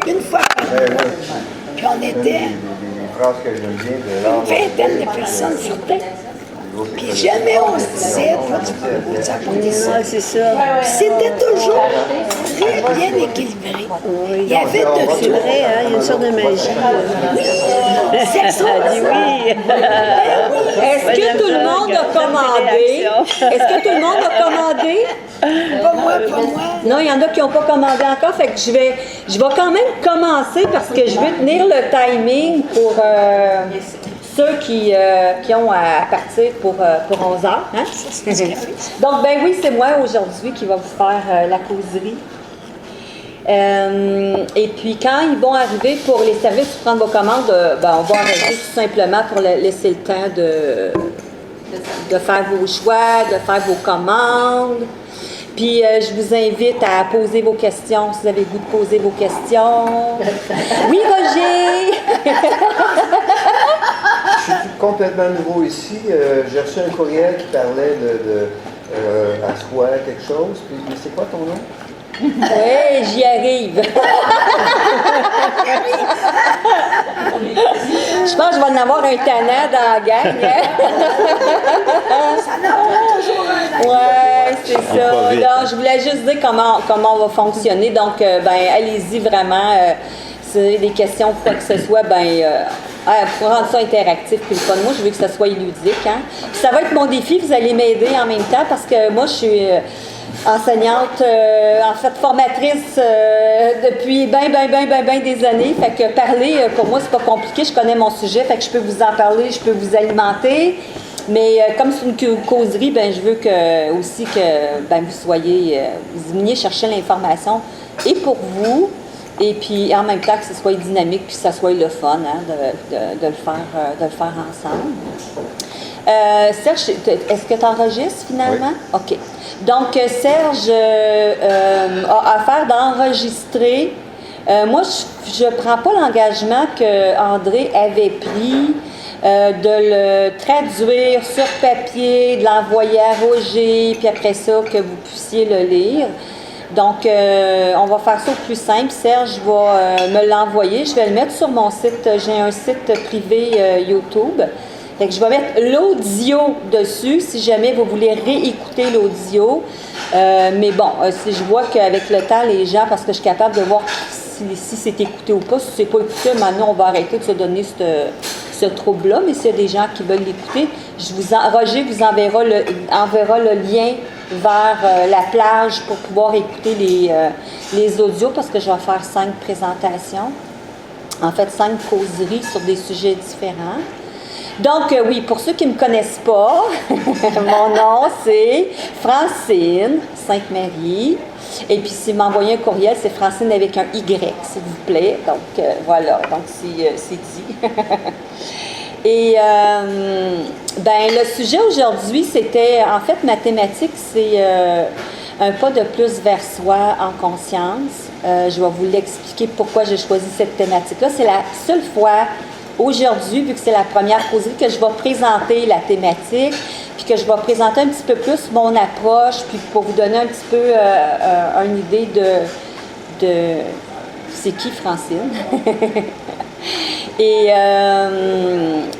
Une fois, puis on était une vingtaine de personnes sur Terre. Puis jamais on se disait, ça pour des ça. C'est ça. C'était toujours très bien équilibré. Il y avait de C'est vrai, hein? Il y a une sorte de magie. Oui, c'est dit oui. Est-ce que tout le monde a commandé? Est-ce que tout le monde a commandé? pas moi. Non, il y en a qui n'ont pas commandé encore, fait que je vais quand même commencer parce que je vais tenir le timing pour ceux qui ont à partir pour 11 heures. Hein? Donc, ben oui, c'est moi aujourd'hui qui va vous faire la causerie. Et puis, quand ils vont arriver pour les services pour prendre vos commandes, on va arrêter tout simplement pour laisser le temps de faire vos choix, de faire vos commandes. Puis, je vous invite à poser vos questions, si vous avez le goût de poser vos questions. Oui, Roger! Je suis complètement nouveau ici. J'ai reçu un courriel qui parlait de asseoir quelque chose. Puis, mais c'est quoi ton nom? Oui, j'y arrive. Je pense que je vais en avoir un tannant dans la gang. Oui, c'est ça. Donc, je voulais juste dire comment on va fonctionner. Donc, allez-y vraiment. Si vous avez des questions ou quoi que ce soit, pour rendre ça interactif puis le fun. Moi, je veux que ça soit ludique. Hein? Puis ça va être mon défi. Vous allez m'aider en même temps parce que moi, je suis enseignante, en fait formatrice depuis des années. Fait que parler, pour moi, c'est pas compliqué. Je connais mon sujet, fait que je peux vous en parler, je peux vous alimenter. Mais comme c'est une causerie, je veux aussi que vous soyez, vous veniez chercher l'information et pour vous, et puis en même temps que ce soit dynamique puis que ça soit le fun de le faire ensemble. Serge, est-ce que tu enregistres finalement? Oui. OK. Donc, Serge a affaire d'enregistrer. Moi, je ne prends pas l'engagement qu'André avait pris de le traduire sur papier, de l'envoyer à Roger, puis après ça, que vous puissiez le lire. Donc, on va faire ça au plus simple. Serge va me l'envoyer. Je vais le mettre sur mon site. J'ai un site privé YouTube. Fait que je vais mettre l'audio dessus si jamais vous voulez réécouter l'audio. Mais bon, si je vois qu'avec le temps, les gens, parce que je suis capable de voir si c'est écouté ou pas, si c'est pas écouté, maintenant on va arrêter de se donner ce trouble-là. Mais s'il y a des gens qui veulent l'écouter, Roger vous enverra le lien vers la plage pour pouvoir écouter les audios parce que je vais faire 5 présentations. En fait, 5 causeries sur des sujets différents. Donc, oui, pour ceux qui ne me connaissent pas, mon nom, c'est Francine Sainte-Marie. Et puis, s'il m'envoie un courriel, c'est Francine avec un Y, s'il vous plaît. Donc, voilà, donc c'est dit. Et, le sujet aujourd'hui, c'était, en fait, ma thématique, c'est un pas de plus vers soi en conscience. Je vais vous l'expliquer pourquoi j'ai choisi cette thématique-là. C'est la seule fois aujourd'hui, vu que c'est la première causerie, que je vais présenter la thématique, puis que je vais présenter un petit peu plus mon approche, puis pour vous donner un petit peu une idée de c'est qui Francine. Et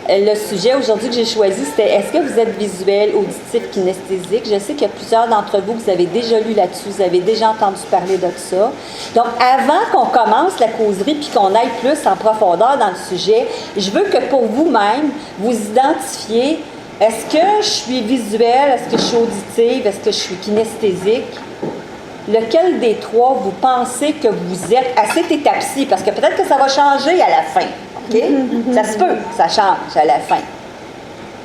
le sujet aujourd'hui que j'ai choisi, c'était est-ce que vous êtes visuel, auditif, kinesthésique? Je sais qu'il y a plusieurs d'entre vous, vous avez déjà lu là-dessus, vous avez déjà entendu parler de ça. Donc, avant qu'on commence la causerie puis qu'on aille plus en profondeur dans le sujet, je veux que pour vous-même, vous identifiez est-ce que je suis visuelle, est-ce que je suis auditive, est-ce que je suis kinesthésique? Lequel des trois vous pensez que vous êtes à cette étape-ci? Parce que peut-être que ça va changer à la fin. OK? Ça se peut, ça change à la fin.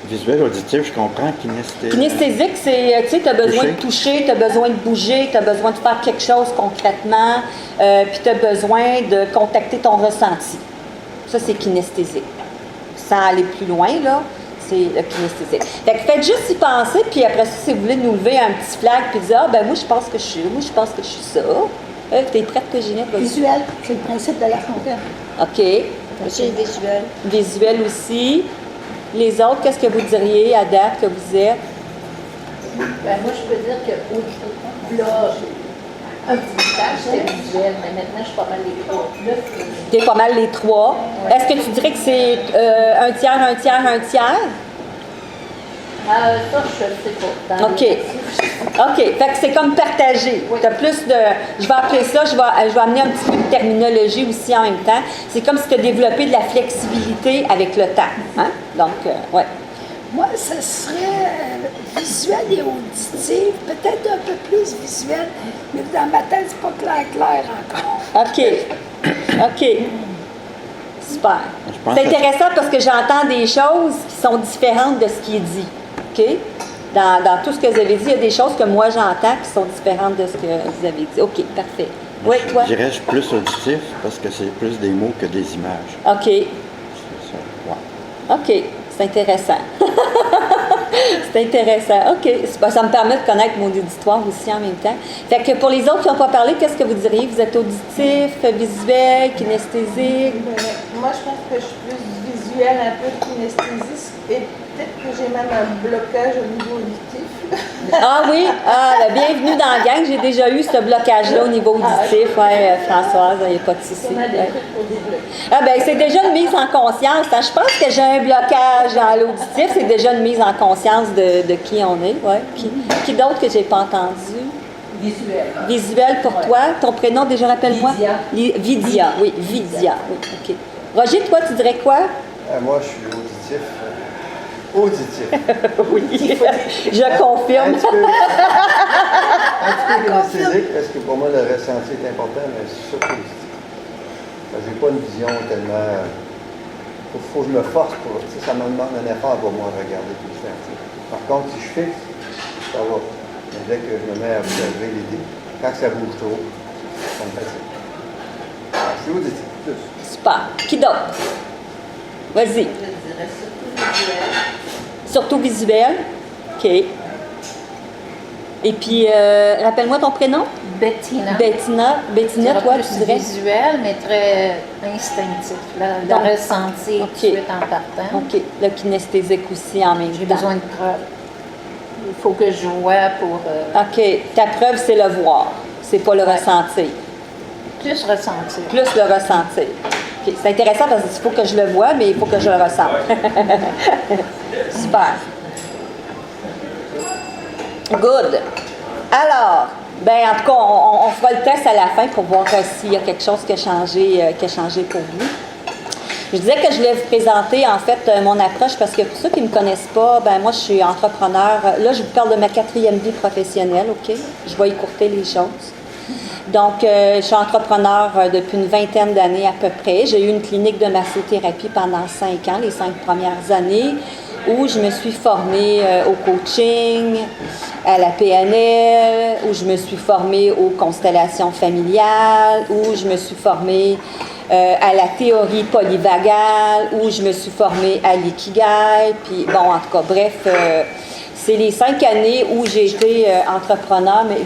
Visuel, auditif, je comprends. Kinesthésique. Kinesthésique, c'est, tu sais, tu as besoin de toucher, tu as besoin de bouger, tu as besoin de faire quelque chose concrètement, puis tu as besoin de contacter ton ressenti. Ça, c'est kinesthésique. Sans aller plus loin, là, c'est le kinesthésique. Fait que faites juste y penser, puis après ça, si vous voulez nous lever un petit flag, puis dire, moi, je pense que je suis ça. T'es prête, Ginette? Visuel, c'est le principe de la fontaine. OK. C'est visuel. Visuel aussi. Les autres, qu'est-ce que vous diriez à date que vous êtes? Moi, je peux dire que là, Un petit temps, j'étais visuelle, mais maintenant, je suis pas mal les trois. T'es pas mal les trois. Est-ce que tu dirais que c'est un tiers, un tiers, un tiers? Ça, je sais pas. Dans OK. les- OK. Fait que c'est comme partagé. Tu as plus de. Je vais appeler ça, je vais amener un petit peu de terminologie aussi en même temps. C'est comme si tu as développé de la flexibilité avec le temps. Hein? Donc, ouais. Moi, ce serait visuel et auditif, peut-être un peu plus visuel, mais dans ma tête, c'est pas clair encore. OK. OK. Super. Je pense C'est que- intéressant parce que j'entends des choses qui sont différentes de ce qui est dit. OK? Dans tout ce que vous avez dit, il y a des choses que moi j'entends qui sont différentes de ce que vous avez dit. OK, parfait. Oui, toi? Je dirais plus auditif parce que c'est plus des mots que des images. OK. C'est ça. Ouais. OK. C'est intéressant. C'est intéressant. OK. Ça me permet de connaître mon auditoire aussi en même temps. Fait que pour les autres qui n'ont pas parlé, qu'est-ce que vous diriez? Vous êtes auditif, visuel, kinesthésique? Moi, je pense que je suis plus visuelle, un peu kinesthésique, et peut-être que j'ai même un blocage au niveau auditif. Ah oui? Ah, ben, bienvenue dans la gang. J'ai déjà eu ce blocage-là au niveau auditif. Ouais, Françoise, il n'y a pas de souci. On a des Ouais. trucs pour développer. Ah ben c'est déjà une mise en conscience. Hein. Je pense que j'ai un blocage dans l'auditif. C'est déjà une mise en conscience de qui on est. Ouais. Qui d'autre que j'ai pas entendu? Visuel. Visuel pour toi. Ton prénom déjà, rappelle-moi? Vidia. Vidia, oui. Vidia. Oui, OK. Roger, toi, tu dirais quoi? Moi, je suis auditif. Auditif. Oui. Je Un confirme. petit peu kinesthésique, parce que pour moi, le ressenti est important, mais surtout auditif. Je n'ai pas une vision tellement. Faut que je me force pour. Tu sais, ça me demande un effort pour moi de regarder tout ça. Tu sais. Par contre, si je fixe, ça va. Mais dès que je me mets à observer l'idée, quand ça bouge trop, ça me fatigue. Alors, je suis auditif, plus. Super. Qui d'autre? Vas-y. Je dirais surtout visuel. Surtout visuel. OK. Et puis, rappelle-moi ton prénom? Bettina. Bettina, toi, plus tu dirais? visuel, mais très instinctif. Le Donc, ressentir OK. tout de suite en partant. OK. Le kinesthésique aussi en même J'ai temps. besoin de preuves. Il faut que je vois pour OK. Ta preuve, c'est le voir. C'est pas le Ouais. ressentir. plus ressentir. Plus le ressentir. OK. C'est intéressant parce qu'il faut que je le vois, mais il faut que je le ressente. Super. Good. Alors, ben en tout cas, on fera le test à la fin pour voir s'il y a quelque chose qui a changé pour vous. Je disais que je voulais vous présenter en fait mon approche parce que pour ceux qui ne me connaissent pas, ben moi je suis entrepreneur. Là, je vous parle de ma 4e vie professionnelle, OK? Je vais écourter les choses. Donc, je suis entrepreneur depuis une 20aine d'années à peu près. J'ai eu une clinique de massothérapie pendant 5 ans, les 5 premières années, où je me suis formée au coaching, à la PNL, où je me suis formée aux constellations familiales, où je me suis formée à la théorie polyvagale, où je me suis formée à l'ikigai. Puis, bon, en tout cas, bref, c'est les 5 années où j'ai été entrepreneur. Mais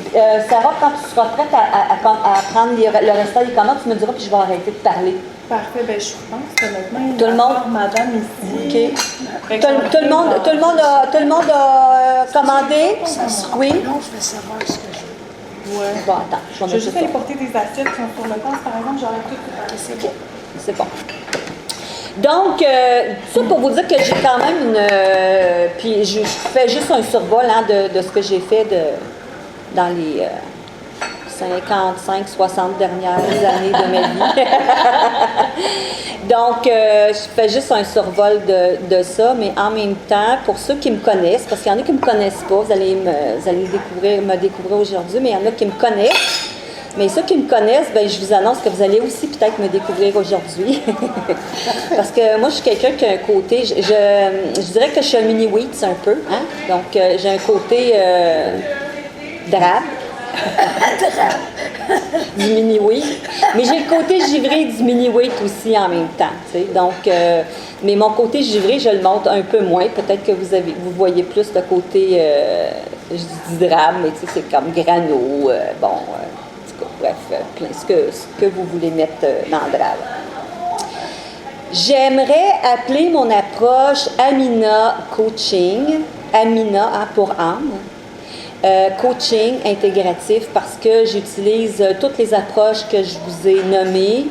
Sarah, quand tu seras prête à prendre le restant des commandes, tu me diras, puis je vais arrêter de parler. Parfait, ben je pense que honnêtement, Tout le monde- madame ici. OK. Fait que Tout le monde a commandé? Oui? Non, je vais savoir ce que je veux. Ouais. Bon, attends, je vais Je vais mettre juste ça. aller porter des assiettes qui sont sur le passe, par exemple, j'aurais tout préparé. C'est bon. C'est bon. Donc, ça pour vous dire que j'ai quand même une... puis je fais juste un survol hein, de ce que j'ai fait dans les 55, 60 dernières années de ma vie. Donc, je fais juste un survol de ça, mais en même temps, pour ceux qui me connaissent, parce qu'il y en a qui ne me connaissent pas, vous allez me découvrir aujourd'hui, mais il y en a qui me connaissent. Mais ceux qui me connaissent, ben, je vous annonce que vous allez aussi peut-être me découvrir aujourd'hui. Parce que moi, je suis quelqu'un qui a un côté, je dirais que je suis un mini-wheat un peu. Hein? Donc, j'ai un côté drabe. Du mini-wheat. Mais j'ai le côté givré du mini-wheat aussi en même temps. Tu sais. Donc, mais mon côté givré, je le montre un peu moins. Peut-être que vous voyez plus le côté, je dis drabe, mais tu sais, c'est comme grano, bref, plein ce que vous voulez mettre dans le drap. J'aimerais appeler mon approche Amina Coaching, Amina pour âme. coaching intégratif parce que j'utilise toutes les approches que je vous ai nommées.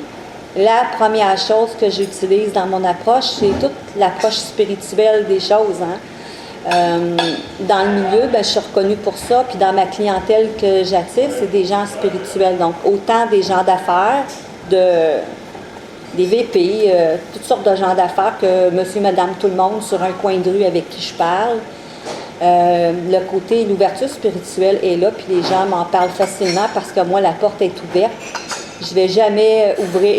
La première chose que j'utilise dans mon approche, c'est toute l'approche spirituelle des choses. Dans le milieu, je suis reconnue pour ça. Puis dans ma clientèle que j'attire, c'est des gens spirituels. Donc, autant des gens d'affaires, des VP, toutes sortes de gens d'affaires que monsieur, madame, tout le monde sur un coin de rue avec qui je parle. Le côté, l'ouverture spirituelle est là, puis les gens m'en parlent facilement parce que moi, la porte est ouverte. Je ne vais jamais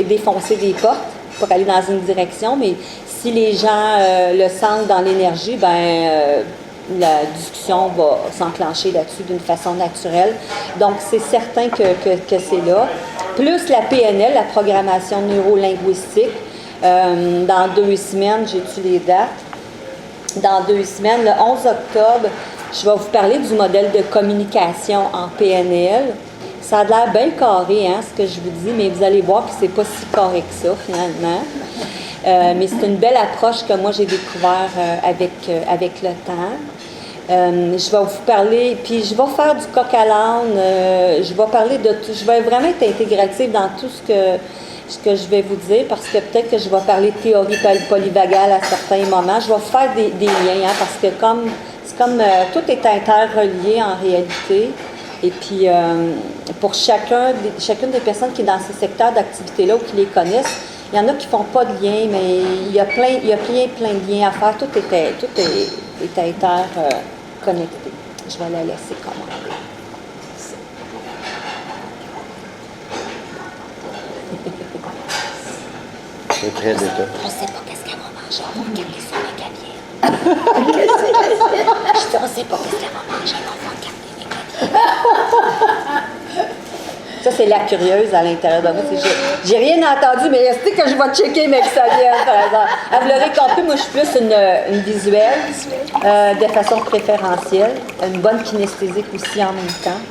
défoncer des portes pour aller dans une direction, mais si les gens le sentent dans l'énergie, la discussion va s'enclencher là-dessus d'une façon naturelle. Donc, c'est certain que c'est là. Plus la PNL, la programmation neuro-linguistique. Dans 2 semaines, j'ai-tu les dates? Dans 2 semaines, le 11 octobre, je vais vous parler du modèle de communication en PNL. Ça a l'air bien carré, ce que je vous dis, mais vous allez voir que c'est pas si carré que ça, finalement. Mais c'est une belle approche que moi, j'ai découvert avec le temps. Je vais vous parler, puis je vais faire du coq à l'âne, je vais parler de tout, je vais vraiment être intégrative dans tout ce que je vais vous dire, parce que peut-être que je vais parler de théorie polyvagale à certains moments. Je vais faire des liens, parce que tout est interrelié en réalité. Et puis, pour chacune des personnes qui est dans ces secteurs d'activité-là ou qui les connaissent, il y en a qui ne font pas de lien, mais il y a plein de liens à faire. Tout est interconnecté. Je vais la laisser commenter. C'est très détaillé. On ne sait pas qu'est-ce qu'elle va manger. On va regarder sur le cavier. Je dis, on ne sait pas qu'est-ce qu'elle va manger. On va regarder les caviers. Ça, c'est la curieuse à l'intérieur de moi. J'ai rien entendu, mais est-ce que je vais checker mes Xavier, par exemple? Vous l'aurez compris, moi, je suis plus une visuelle, de façon préférentielle. Une bonne kinesthésique aussi en même temps.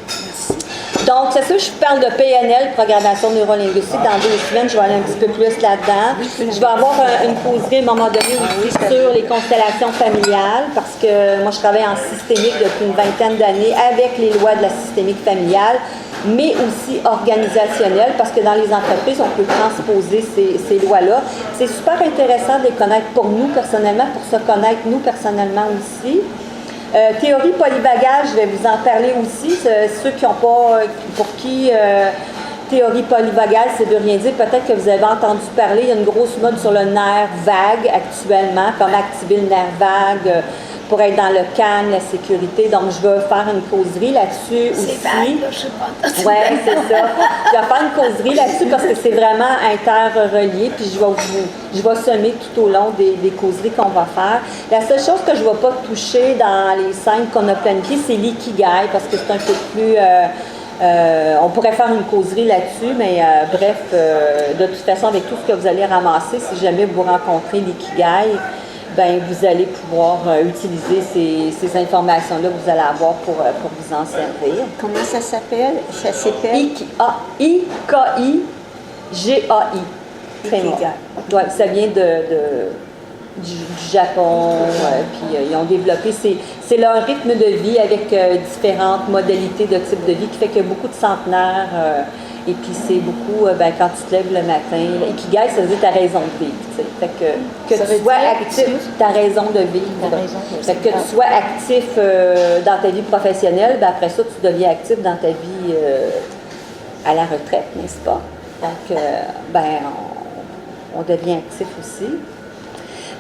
Donc, c'est ça, je parle de PNL, programmation neurolinguistique. Dans 2 semaines, je vais aller un petit peu plus là-dedans. Je vais avoir une causerie à un moment donné aussi sur les constellations familiales, parce que moi, je travaille en systémique depuis une 20aine d'années avec les lois de la systémique familiale, mais aussi organisationnelle, parce que dans les entreprises, on peut transposer ces lois-là. C'est super intéressant de les connaître pour nous personnellement, pour se connaître nous personnellement aussi. Théorie polyvagale, je vais vous en parler aussi. Ceux qui n'ont pas, pour qui théorie polyvagale, c'est de rien dire. Peut-être que vous avez entendu parler, il y a une grosse mode sur le nerf vague actuellement, comment activer le nerf vague pour être dans le calme, la sécurité. Donc, je vais faire une causerie là-dessus aussi. C'est vague, là, je sais pas. Oui, c'est ça. Je vais faire une causerie là-dessus parce que c'est vraiment interrelié, puis je vais semer tout au long des causeries qu'on va faire. La seule chose que je ne vais pas toucher dans les 5 qu'on a planifiées, c'est l'ikigai, parce que c'est un peu plus... on pourrait faire une causerie là-dessus, mais bref, de toute façon, avec tout ce que vous allez ramasser, si jamais vous rencontrez l'ikigai, vous allez pouvoir utiliser ces informations-là que vous allez avoir pour vous en servir. Comment ça s'appelle? Ça s'appelle? I-K-I-G-A-I. Très bon. Ouais, ça vient du Japon, puis ils ont développé, c'est leur rythme de vie avec différentes modalités de type de vie qui fait qu'il y a beaucoup de centenaires, et puis c'est beaucoup, quand tu te lèves le matin, l'ikigai, ça veut dire ta raison de vivre, tu sais. Fait que tu sois actif, ta raison de vivre. Fait que tu sois actif dans ta vie professionnelle, après ça, tu deviens actif dans ta vie à la retraite, n'est-ce pas? Donc, on devient actif aussi.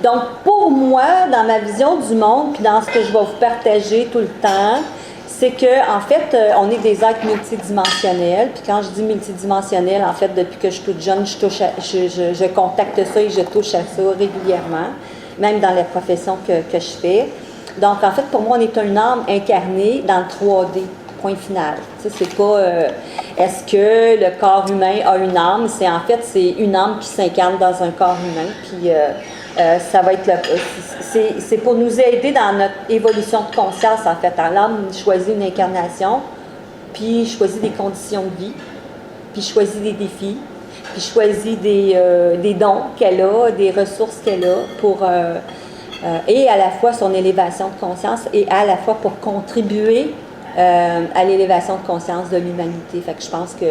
Donc, pour moi, dans ma vision du monde, puis dans ce que je vais vous partager tout le temps, c'est que, en fait, on est des êtres multidimensionnels. Puis quand je dis multidimensionnel, en fait, depuis que je suis toute jeune, je contacte ça et je touche à ça régulièrement, même dans la profession que je fais. Donc, en fait, pour moi, on est une âme incarnée dans le 3D. Point final. Tu sais, c'est pas est-ce que le corps humain a une âme? C'est une âme qui s'incarne dans un corps humain. Puis ça va être c'est pour nous aider dans notre évolution de conscience, en fait. L'âme choisit une incarnation, puis choisit des conditions de vie, puis choisit des défis, puis choisit des dons qu'elle a, des ressources qu'elle a pour et à la fois son élévation de conscience et à la fois pour contribuer à l'élévation de conscience de l'humanité. Fait que je pense que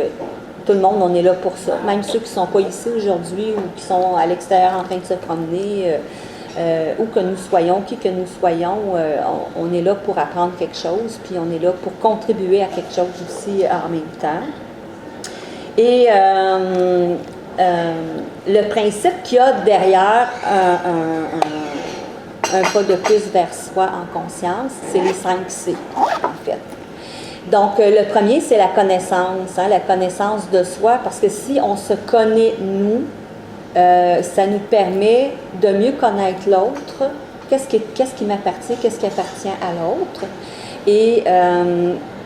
tout le monde, on est là pour ça. Même ceux qui ne sont pas ici aujourd'hui ou qui sont à l'extérieur en train de se promener, où que nous soyons, qui que nous soyons, on est là pour apprendre quelque chose, puis on est là pour contribuer à quelque chose aussi en même temps. Et le principe qu'il y a derrière un pas de plus vers soi en conscience, c'est les 5 C, en fait. Donc, le premier, c'est la connaissance, la connaissance de soi, parce que si on se connaît, nous, ça nous permet de mieux connaître l'autre, qu'est-ce qui m'appartient, qu'est-ce qui appartient à l'autre. Et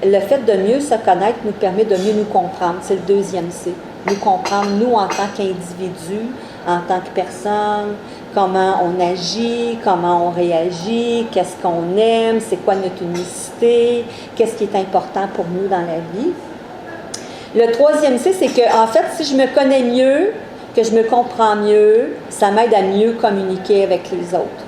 le fait de mieux se connaître nous permet de mieux nous comprendre, c'est le deuxième C. Nous comprendre, nous, en tant qu'individus, en tant que personne, comment on agit, comment on réagit, qu'est-ce qu'on aime, c'est quoi notre unicité, qu'est-ce qui est important pour nous dans la vie. Le troisième C, c'est que, en fait, si je me connais mieux, que je me comprends mieux, ça m'aide à mieux communiquer avec les autres.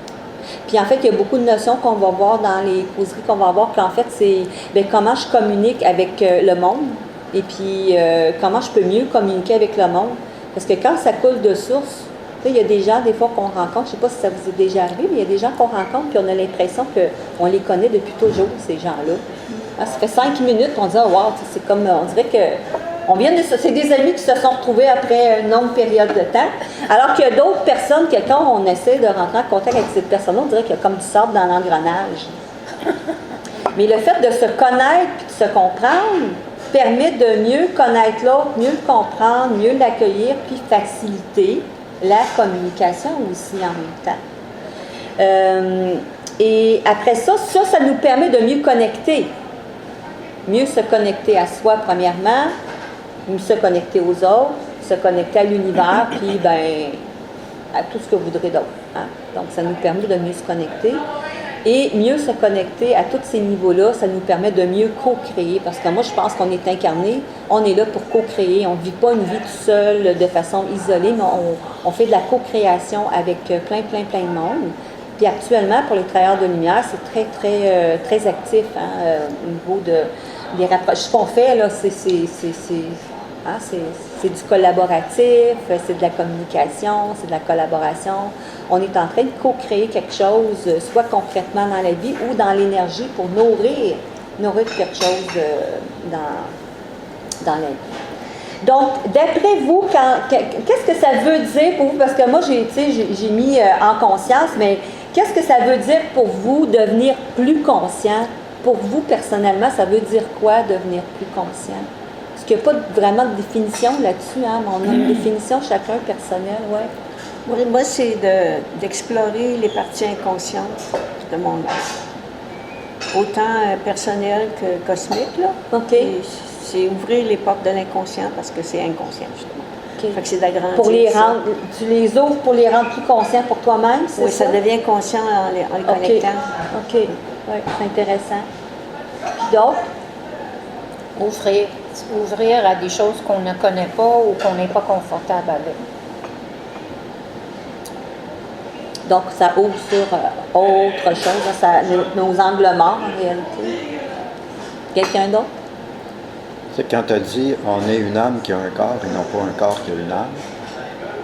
Puis en fait, il y a beaucoup de notions qu'on va voir dans les causeries qu'on va voir, qu'en fait, c'est comment je communique avec le monde et puis comment je peux mieux communiquer avec le monde. Parce que quand ça coule de source, il y a des gens, des fois, qu'on rencontre, je ne sais pas si ça vous est déjà arrivé, mais il y a des gens qu'on rencontre puis on a l'impression qu'on les connaît depuis toujours, ces gens-là. Ah, ça fait 5 minutes, on dit « oh, wow », c'est comme, on dirait que c'est des amis qui se sont retrouvés après une longue période de temps, alors qu'il y a d'autres personnes que quand on essaie de rentrer en contact avec cette personne-là, on dirait qu'il y a comme du sable dans l'engrenage. Mais le fait de se connaître et de se comprendre permet de mieux connaître l'autre, mieux le comprendre, mieux l'accueillir, puis faciliter la communication aussi en même temps. Et après ça nous permet de mieux connecter. Mieux se connecter à soi, premièrement, mieux se connecter aux autres, se connecter à l'univers, puis à tout ce que vous voudrez d'autre. Hein? Donc, ça nous permet de mieux se connecter. Et mieux se connecter à tous ces niveaux-là, ça nous permet de mieux co-créer. Parce que moi, je pense qu'on est incarné, on est là pour co-créer. On ne vit pas une vie tout seul, de façon isolée, mais on fait de la co-création avec plein de monde. Puis actuellement, pour les travailleurs de lumière, c'est très actif au niveau des rapproches. Ce qu'on fait, là, c'est du collaboratif, c'est de la communication, c'est de la collaboration. On est en train de co-créer quelque chose, soit concrètement dans la vie ou dans l'énergie pour nourrir quelque chose dans la vie. Donc, d'après vous, qu'est-ce que ça veut dire pour vous? Parce que moi, j'ai mis en conscience, mais qu'est-ce que ça veut dire pour vous devenir plus conscient? Pour vous, personnellement, ça veut dire quoi, devenir plus conscient? Parce qu'il n'y a pas vraiment de définition là-dessus, hein? Mais on a une définition chacun personnelle, ouais. Moi, c'est d'explorer les parties inconscientes de mon être. Autant personnel que cosmique, là. OK. Et c'est ouvrir les portes de l'inconscient parce que c'est inconscient, justement. Okay. Fait que c'est d'agrandir. Pour les rendre, tu les ouvres pour les rendre plus conscients pour toi-même, c'est oui, ça? ça devient conscient en les connectant. OK. Oui, c'est intéressant. Puis d'autres? Ouvrir à des choses qu'on ne connaît pas ou qu'on n'est pas confortable avec. Donc, ça ouvre sur autre chose, nos angles morts, en réalité. Quelqu'un d'autre? C'est quand tu as dit on est une âme qui a un corps et non pas un corps qui a une âme,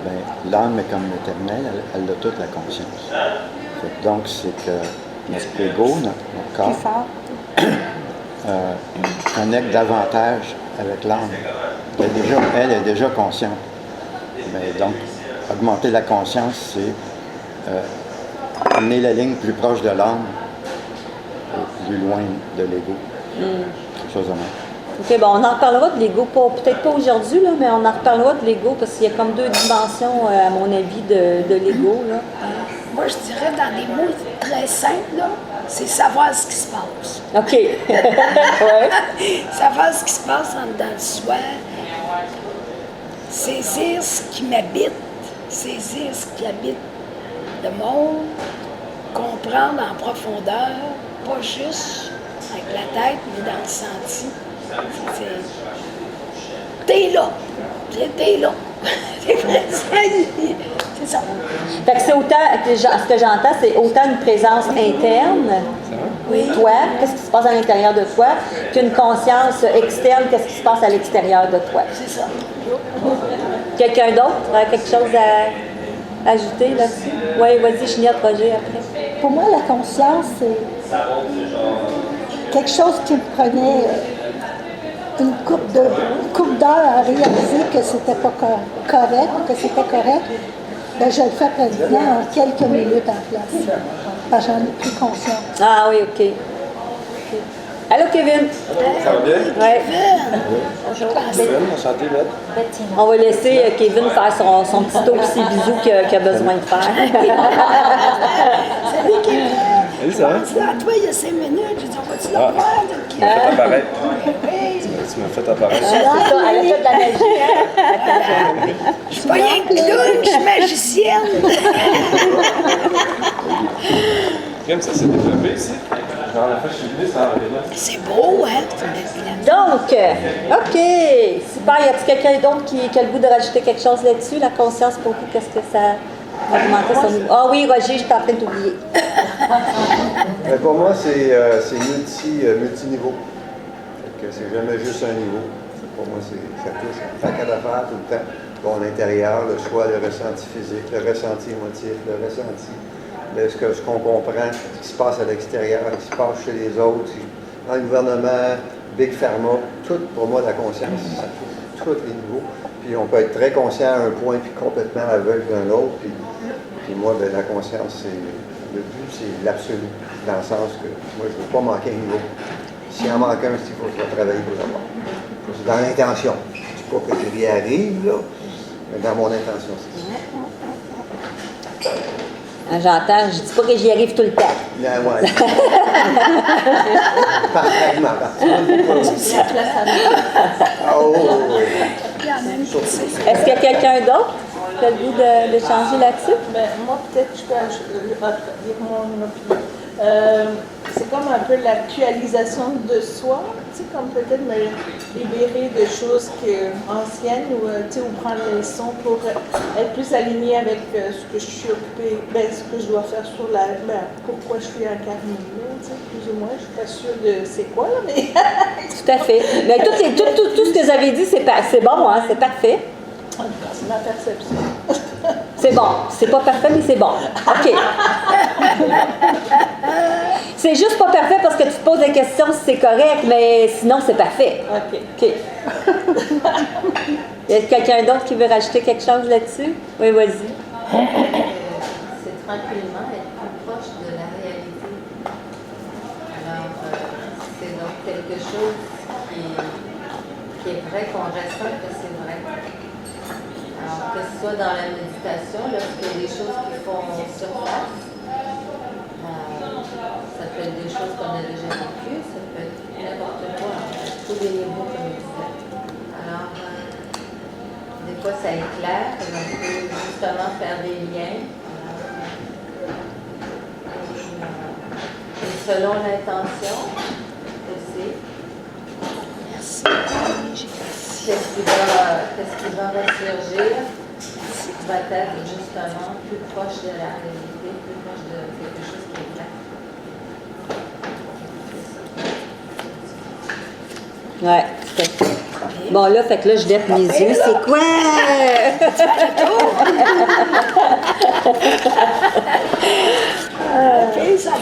bien, l'âme est comme l'éternel, elle a toute la conscience. Donc, c'est que notre ego, notre corps, Plus fort. connecte davantage avec l'âme. Elle est déjà consciente. Mais donc, augmenter la conscience, c'est amener la ligne plus proche de l'âme et plus loin de l'ego. Quelque chose de même. OK, bon, on en reparlera de l'ego, peut-être pas aujourd'hui, là, mais on en reparlera de l'ego parce qu'il y a comme 2 dimensions, à mon avis, de l'ego, là. Moi, je dirais dans des mots très simples, là, c'est savoir ce qui se passe. OK. Ouais. Savoir ce qui se passe en dedans de soi, saisir ce qui m'habite, saisir ce qui habite le monde, comprendre en profondeur, pas juste avec la tête, mais dans le senti. T'es là. T'es là. C'est vrai, c'est ça. Fait que c'est autant, ce que j'entends, c'est autant une présence interne toi, qu'est-ce qui se passe à l'intérieur de toi, qu'une conscience externe, qu'est-ce qui se passe à l'extérieur de toi. C'est ça. Quelqu'un d'autre a quelque chose à ajouter là-dessus? Oui, vas-y, Ginette, Roger, après. Pour moi, la conscience, c'est quelque chose qui me prenait une couple d'heures à réaliser que c'était pas correct, que c'était correct. Ben, je le fais pratiquement en quelques minutes en place. Parce que j'en ai pris conscience. Ah oui, OK. Allô, Kevin? Ça va bien? Oui. Kevin, enchanté, Beth. On va laisser Kevin faire son petit tour petit bisou qu'il a besoin de faire. Salut, Kevin. Salut, ça va? C'est à toi il y a 5 minutes. J'ai dit, on va-tu la Ah. voir? Tu m'as fait apparaître. Tu m'as fait apparaître. C'est ça, elle a fait de la magie, hein? Je suis pas rien que clown, je suis magicienne. Comme ça s'est développé ici. Genre, la fois que je suis venu, ça arrivait là. C'est beau, hein? Donc, OK. Super. Y a-t-il quelqu'un d'autre qui a le goût de rajouter quelque chose là-dessus? La conscience, pour vous, qu'est-ce que ça a augmenté son niveau? Ah oui, Roger, je suis en train d'oublier. Mais pour moi, c'est multiniveau. Fait que c'est jamais juste un niveau. Pour moi, ça touche un paquet d'affaires tout le temps. Bon, l'intérieur, le choix, le ressenti physique, le ressenti émotif, le ressenti de ce qu'on comprend, ce qui se passe à l'extérieur, ce qui se passe chez les autres, dans le gouvernement, Big Pharma, tout pour moi, la conscience, ça touche tous les niveaux. Puis on peut être très conscient à un point, puis complètement aveugle d'un autre. Puis moi, ben, la conscience, le but, c'est l'absolu, dans le sens que moi, je ne veux pas manquer un niveau. S'il en manque un, il faut que je vais travailler pour l'avoir. C'est dans l'intention. Je ne dis pas que j'y arrive, là, mais dans mon intention, c'est ça. J'entends, je dis pas que j'y arrive tout le temps. Ouais. Par fragment, oh, oui. Est-ce qu'il y a quelqu'un d'autre qui a le goût de changer là-dessus? Ben, moi, peut-être, je peux dire mon opinion. C'est comme un peu l'actualisation de soi, tu sais, comme peut-être me libérer de choses anciennes ou, tu sais, ou prendre les leçons pour être plus alignée avec ce que je suis occupée, ce que je dois faire sur pourquoi je suis incarnée, tu sais, plus ou moins. Je suis pas sûre de c'est quoi, là, mais... Tout à fait. Mais tout ce que vous avez dit, c'est bon, hein, c'est parfait. En tout cas, c'est ma perception. C'est bon. C'est pas parfait, mais c'est bon. OK. C'est juste pas parfait parce que tu te poses la question si c'est correct, mais sinon, c'est parfait. OK. Y a quelqu'un d'autre qui veut rajouter quelque chose là-dessus? Oui, vas-y. C'est tranquillement être plus proche de la réalité. Alors, c'est donc quelque chose qui est vrai, qu'on ressent que c'est vrai. Alors, que ce soit dans la méditation, lorsqu'il y a des choses qui font surface, ça peut être des choses qu'on a déjà vécues, ça peut être n'importe quoi, tous les niveaux comme je disais. Alors, des fois ça éclaire, et on peut justement faire des liens. Et selon l'intention aussi. Merci. Qu'est-ce qui va ressurgir va être justement plus proche de la réalité, plus proche de quelque chose qui est vrai. Ouais, tout à fait. Bon, là, fait que là, je lève mes yeux. C'est quoi? OK, ça va.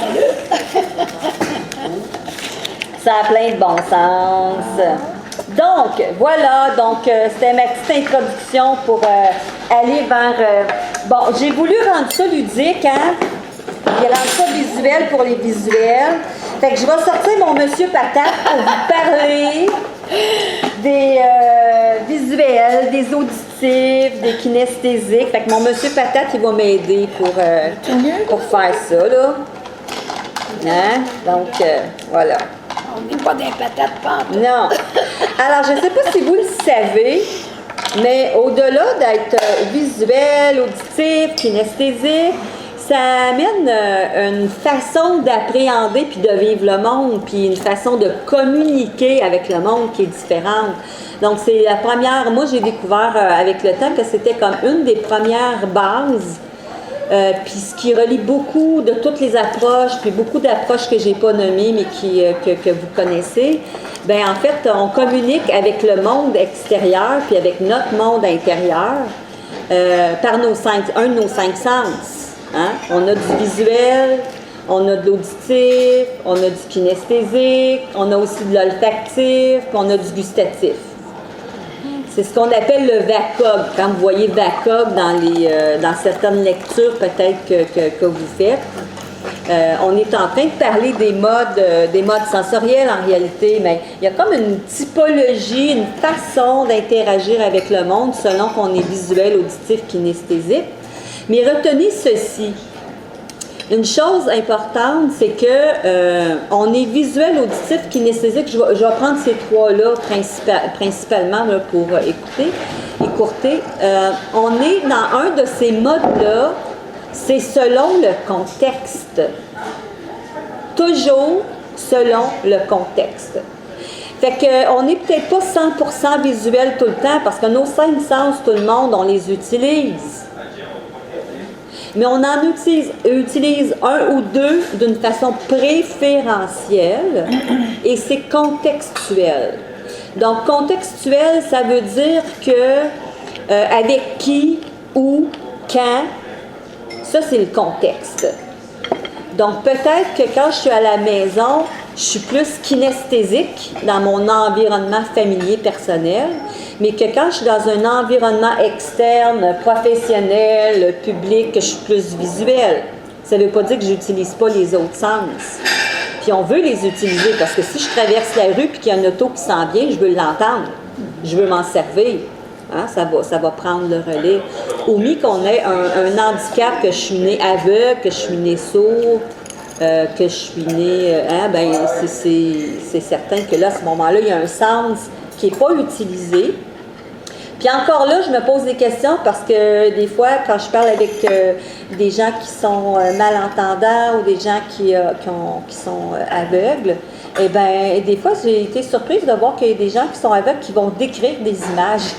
Ça a plein de bon sens. Donc, voilà, c'était ma petite introduction pour aller vers... bon, j'ai voulu rendre ça ludique, hein? J'ai rendu ça visuel pour les visuels. Fait que je vais sortir mon Monsieur Patate pour vous parler des visuels, des auditifs, des kinesthésiques. Fait que mon Monsieur Patate, il va m'aider pour faire ça, là. Hein? Donc, voilà. On n'est pas des patates pentes. Non. Alors, je ne sais pas si vous le savez, mais au-delà d'être visuel, auditif, kinesthésique, ça amène une façon d'appréhender puis de vivre le monde, puis une façon de communiquer avec le monde qui est différente. Donc, c'est la première... Moi, j'ai découvert avec le temps que c'était comme une des premières bases puis ce qui relie beaucoup de toutes les approches, puis beaucoup d'approches que j'ai pas nommées, mais que vous connaissez, bien en fait, on communique avec le monde extérieur, puis avec notre monde intérieur, par un de nos 5 sens. Hein? On a du visuel, on a de l'auditif, on a du kinesthésique, on a aussi de l'olfactif, puis on a du gustatif. C'est ce qu'on appelle le VACOG. Quand vous voyez VACOG dans certaines lectures peut-être que vous faites, on est en train de parler des modes sensoriels en réalité, mais il y a comme une typologie, une façon d'interagir avec le monde selon qu'on est visuel, auditif, kinesthésique. Mais retenez ceci. Une chose importante, c'est que on est visuel, auditif, kinesthésique. Je vais prendre ces trois-là principalement là, pour écourter. On est dans un de ces modes-là, c'est selon le contexte. Toujours selon le contexte. Fait qu'on n'est peut-être pas 100% visuel tout le temps, parce que nos 5 sens, tout le monde, on les utilise. Mais on en utilise un ou deux d'une façon préférentielle et c'est contextuel. Donc, contextuel, ça veut dire que avec qui, où, quand, ça c'est le contexte. Donc, peut-être que quand je suis à la maison, je suis plus kinesthésique dans mon environnement familier personnel, mais que quand je suis dans un environnement externe, professionnel, public, que je suis plus visuel. Ça ne veut pas dire que je n'utilise pas les autres sens. Puis on veut les utiliser, parce que si je traverse la rue et qu'il y a un auto qui s'en vient, je veux l'entendre. Je veux m'en servir. Hein? Ça va prendre le relais. Omis qu'on ait un handicap, que je suis né aveugle, que je suis né sourd, que je suis né... ben c'est certain que là, à ce moment-là, il y a un sens qui n'est pas utilisé. Puis encore là, je me pose des questions parce que des fois, quand je parle avec des gens qui sont malentendants ou des gens qui sont aveugles, eh bien, des fois, j'ai été surprise de voir qu'il y a des gens qui sont aveugles qui vont décrire des images.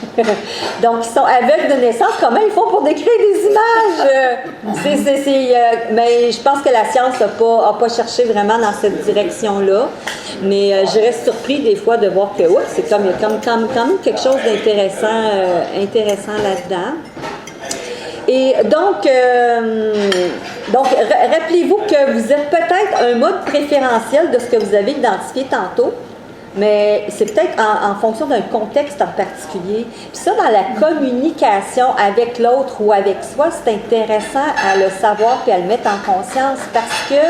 Donc, ils sont aveugles de naissance. Comment ils font pour décrire des images? Mais je pense que la science n'a pas cherché vraiment dans cette direction-là. Mais je reste surpris des fois de voir que, oups, c'est comme, il y a quand même quelque chose d'intéressant là-dedans. Et donc rappelez-vous que vous êtes peut-être un mode préférentiel de ce que vous avez identifié tantôt, mais c'est peut-être en fonction d'un contexte en particulier. Puis ça, dans la communication avec l'autre ou avec soi, c'est intéressant à le savoir puis à le mettre en conscience parce que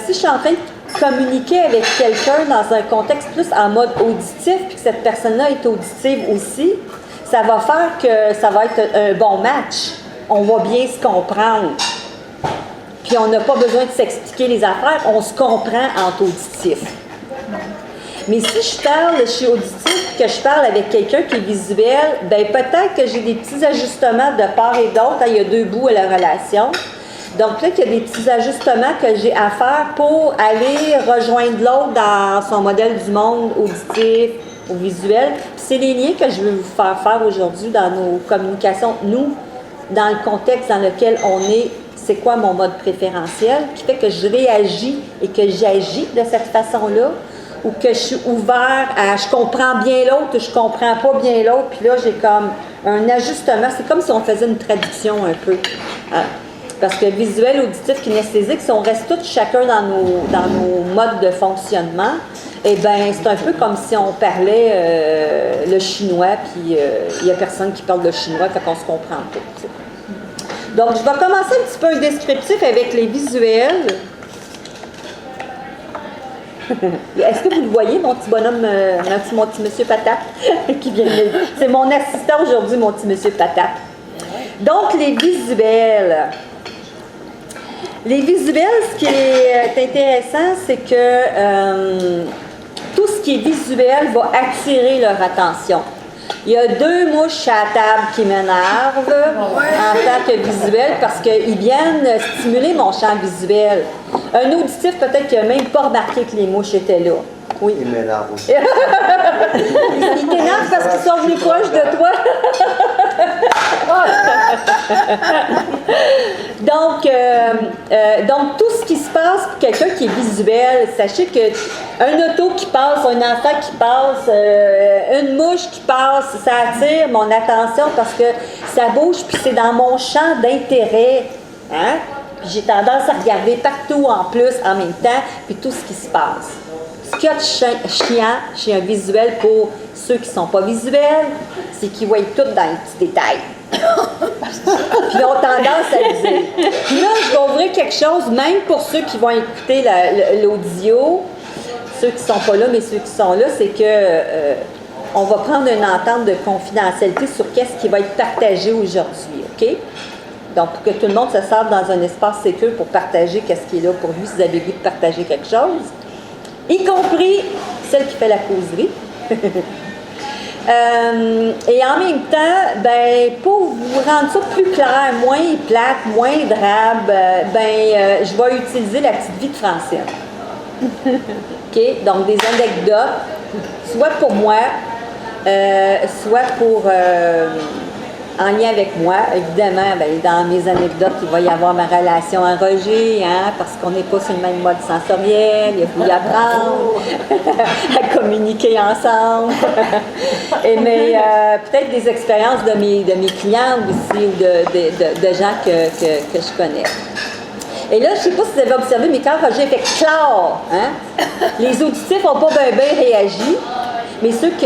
si je suis en train de communiquer avec quelqu'un dans un contexte plus en mode auditif puis que cette personne-là est auditive aussi, ça va faire que ça va être un bon match. On va bien se comprendre. Puis on n'a pas besoin de s'expliquer les affaires, on se comprend entre auditifs. Mais si je suis auditif, que je parle avec quelqu'un qui est visuel, bien peut-être que j'ai des petits ajustements de part et d'autre. Il y a deux bouts à la relation. Donc peut-être qu'il y a des petits ajustements que j'ai à faire pour aller rejoindre l'autre dans son modèle du monde auditif, au visuel. Puis c'est les liens que je veux vous faire aujourd'hui dans nos communications. Nous, dans le contexte dans lequel on est, c'est quoi mon mode préférentiel, qui fait que je réagis et que j'agis de cette façon-là, ou que je suis ouvert à je comprends bien l'autre ou je comprends pas bien l'autre, puis là j'ai comme un ajustement. C'est comme si on faisait une traduction un peu. Parce que visuel, auditif, kinesthésique, si on reste tous chacun dans nos modes de fonctionnement, eh bien, c'est un peu comme si on parlait le chinois, puis il n'y a personne qui parle le chinois, fait qu'on se comprend pas. T'sais. Donc, je vais commencer un petit peu un descriptif avec les visuels. Est-ce que vous le voyez, mon petit bonhomme, mon petit monsieur patate, qui vient de... C'est mon assistant aujourd'hui, mon petit monsieur patate. Donc, les visuels. Les visuels, ce qui est intéressant, c'est que tout ce qui est visuel va attirer leur attention. Il y a deux mouches à la table qui m'énervent en tant que visuel parce qu'ils viennent stimuler mon champ visuel. Un auditif, peut-être qu'il n'a même pas remarqué que les mouches étaient là. Oui. Il m'énerve aussi. Ils t'énervent parce qu'ils sont venus proches de toi. Donc, tout ce qui se passe pour quelqu'un qui est visuel, sachez qu'un auto qui passe, un enfant qui passe, une mouche qui passe, ça attire mon attention parce que ça bouge, puis c'est dans mon champ d'intérêt. Hein? Puis j'ai tendance à regarder partout en plus, en même temps, puis tout ce qui se passe. Ce qu'il y a de chiant chez un visuel pour ceux qui ne sont pas visuels, c'est qu'ils voient tout dans les petits détails. Puis ils ont tendance à le dire. Puis là, je vais ouvrir quelque chose, même pour ceux qui vont écouter l'audio, ceux qui ne sont pas là, mais ceux qui sont là, c'est que on va prendre une entente de confidentialité sur qu'est-ce qui va être partagé aujourd'hui, OK? Donc, pour que tout le monde se sente dans un espace sécure pour partager qu'est-ce qui est là pour lui, si vous avez le goût de partager quelque chose, y compris celle qui fait la causerie. Et en même temps, ben, pour vous rendre ça plus clair, moins plate, moins drabe, je vais utiliser la petite vie de Francine. OK? Donc, des anecdotes, soit pour moi, soit pour... en lien avec moi, évidemment, ben, dans mes anecdotes, il va y avoir ma relation à Roger, hein, parce qu'on n'est pas sur le même mode sensoriel, il a fallu apprendre à communiquer ensemble. Mais peut-être des expériences de mes clients aussi, ou de gens que je connais. Et là, je ne sais pas si vous avez observé, mais quand Roger fait « clair », hein, les auditifs n'ont pas bien réagi. Mais ceux que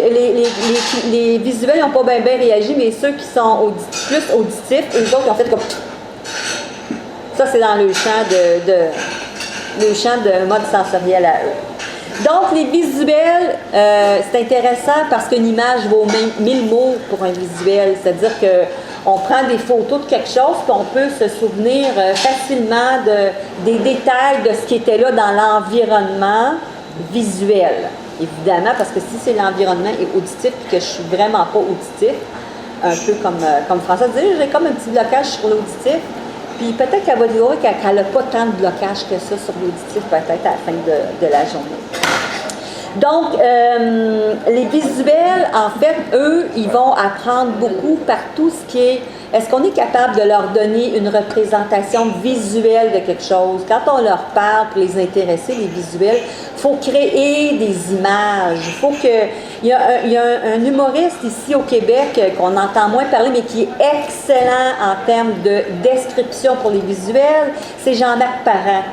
les visuels n'ont pas bien réagi, mais ceux qui sont plus auditifs, eux autres, ils ont fait comme... Ça, c'est dans le champ de mode sensoriel à eux. Donc, les visuels, c'est intéressant parce qu'une image vaut 1000 mots pour un visuel. C'est-à-dire qu'on prend des photos de quelque chose, puis on peut se souvenir facilement des détails de ce qui était là dans l'environnement visuel. Évidemment, parce que si c'est l'environnement est auditif et que je suis vraiment pas auditif, un peu comme François disait, j'ai comme un petit blocage sur l'auditif, puis peut-être qu'elle va dire qu'elle n'a pas tant de blocage que ça sur l'auditif, peut-être à la fin de la journée. Donc, les visuels, en fait, eux, ils vont apprendre beaucoup par tout ce qui est... Est-ce qu'on est capable de leur donner une représentation visuelle de quelque chose? Quand on leur parle pour les intéresser, les visuels, il faut créer des images. Il faut que... Il y a un humoriste ici au Québec qu'on entend moins parler, mais qui est excellent en termes de description pour les visuels, c'est Jean-Marc Parent.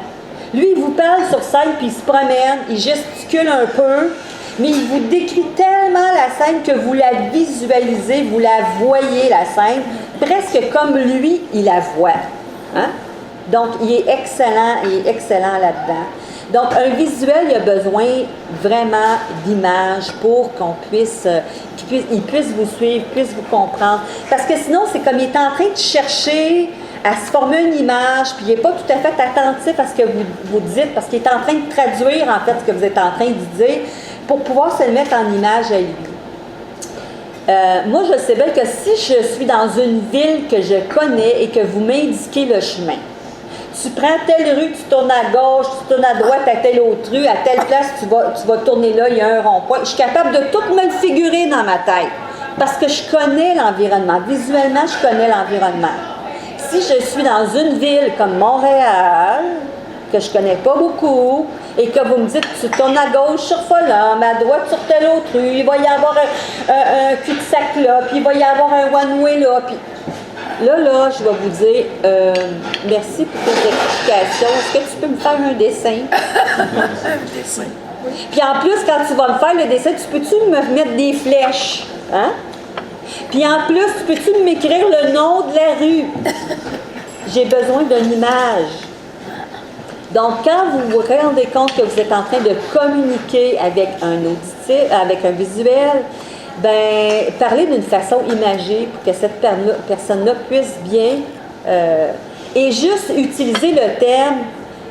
Lui, il vous parle sur scène, puis il se promène, il gesticule un peu, mais il vous décrit tellement la scène que vous la visualisez, vous la voyez, la scène, presque comme lui, il la voit. Hein? Donc, il est excellent là-dedans. Donc, un visuel, il a besoin vraiment d'images pour qu'on puisse, il puisse vous suivre, puisse vous comprendre. Parce que sinon, c'est comme il est en train de chercher à se former une image, puis il n'est pas tout à fait attentif à ce que vous dites, parce qu'il est en train de traduire, en fait, ce que vous êtes en train de dire, pour pouvoir se le mettre en image à lui. Moi, je sais bien que si je suis dans une ville que je connais et que vous m'indiquez le chemin, tu prends telle rue, tu tournes à gauche, tu tournes à droite à telle autre rue, à telle place, tu vas tourner là, il y a un rond-point. Je suis capable de tout me le figurer dans ma tête, parce que je connais l'environnement. Visuellement, je connais l'environnement. Si je suis dans une ville comme Montréal, que je ne connais pas beaucoup, et que vous me dites, tu tournes à gauche sur Folum, à droite sur telle autre rue, il va y avoir un cul-de-sac là, puis il va y avoir un one-way là, puis là, je vais vous dire, merci pour tes explications. Est-ce que tu peux me faire un dessin? Un dessin. Puis en plus, quand tu vas me faire le dessin, peux-tu me mettre des flèches? Hein? Puis en plus, peux-tu m'écrire le nom de la rue? J'ai besoin d'une image. Donc, quand vous vous rendez compte que vous êtes en train de communiquer avec un auditif, avec un visuel, ben, parlez d'une façon imagée pour que cette personne-là puisse bien et juste utiliser le terme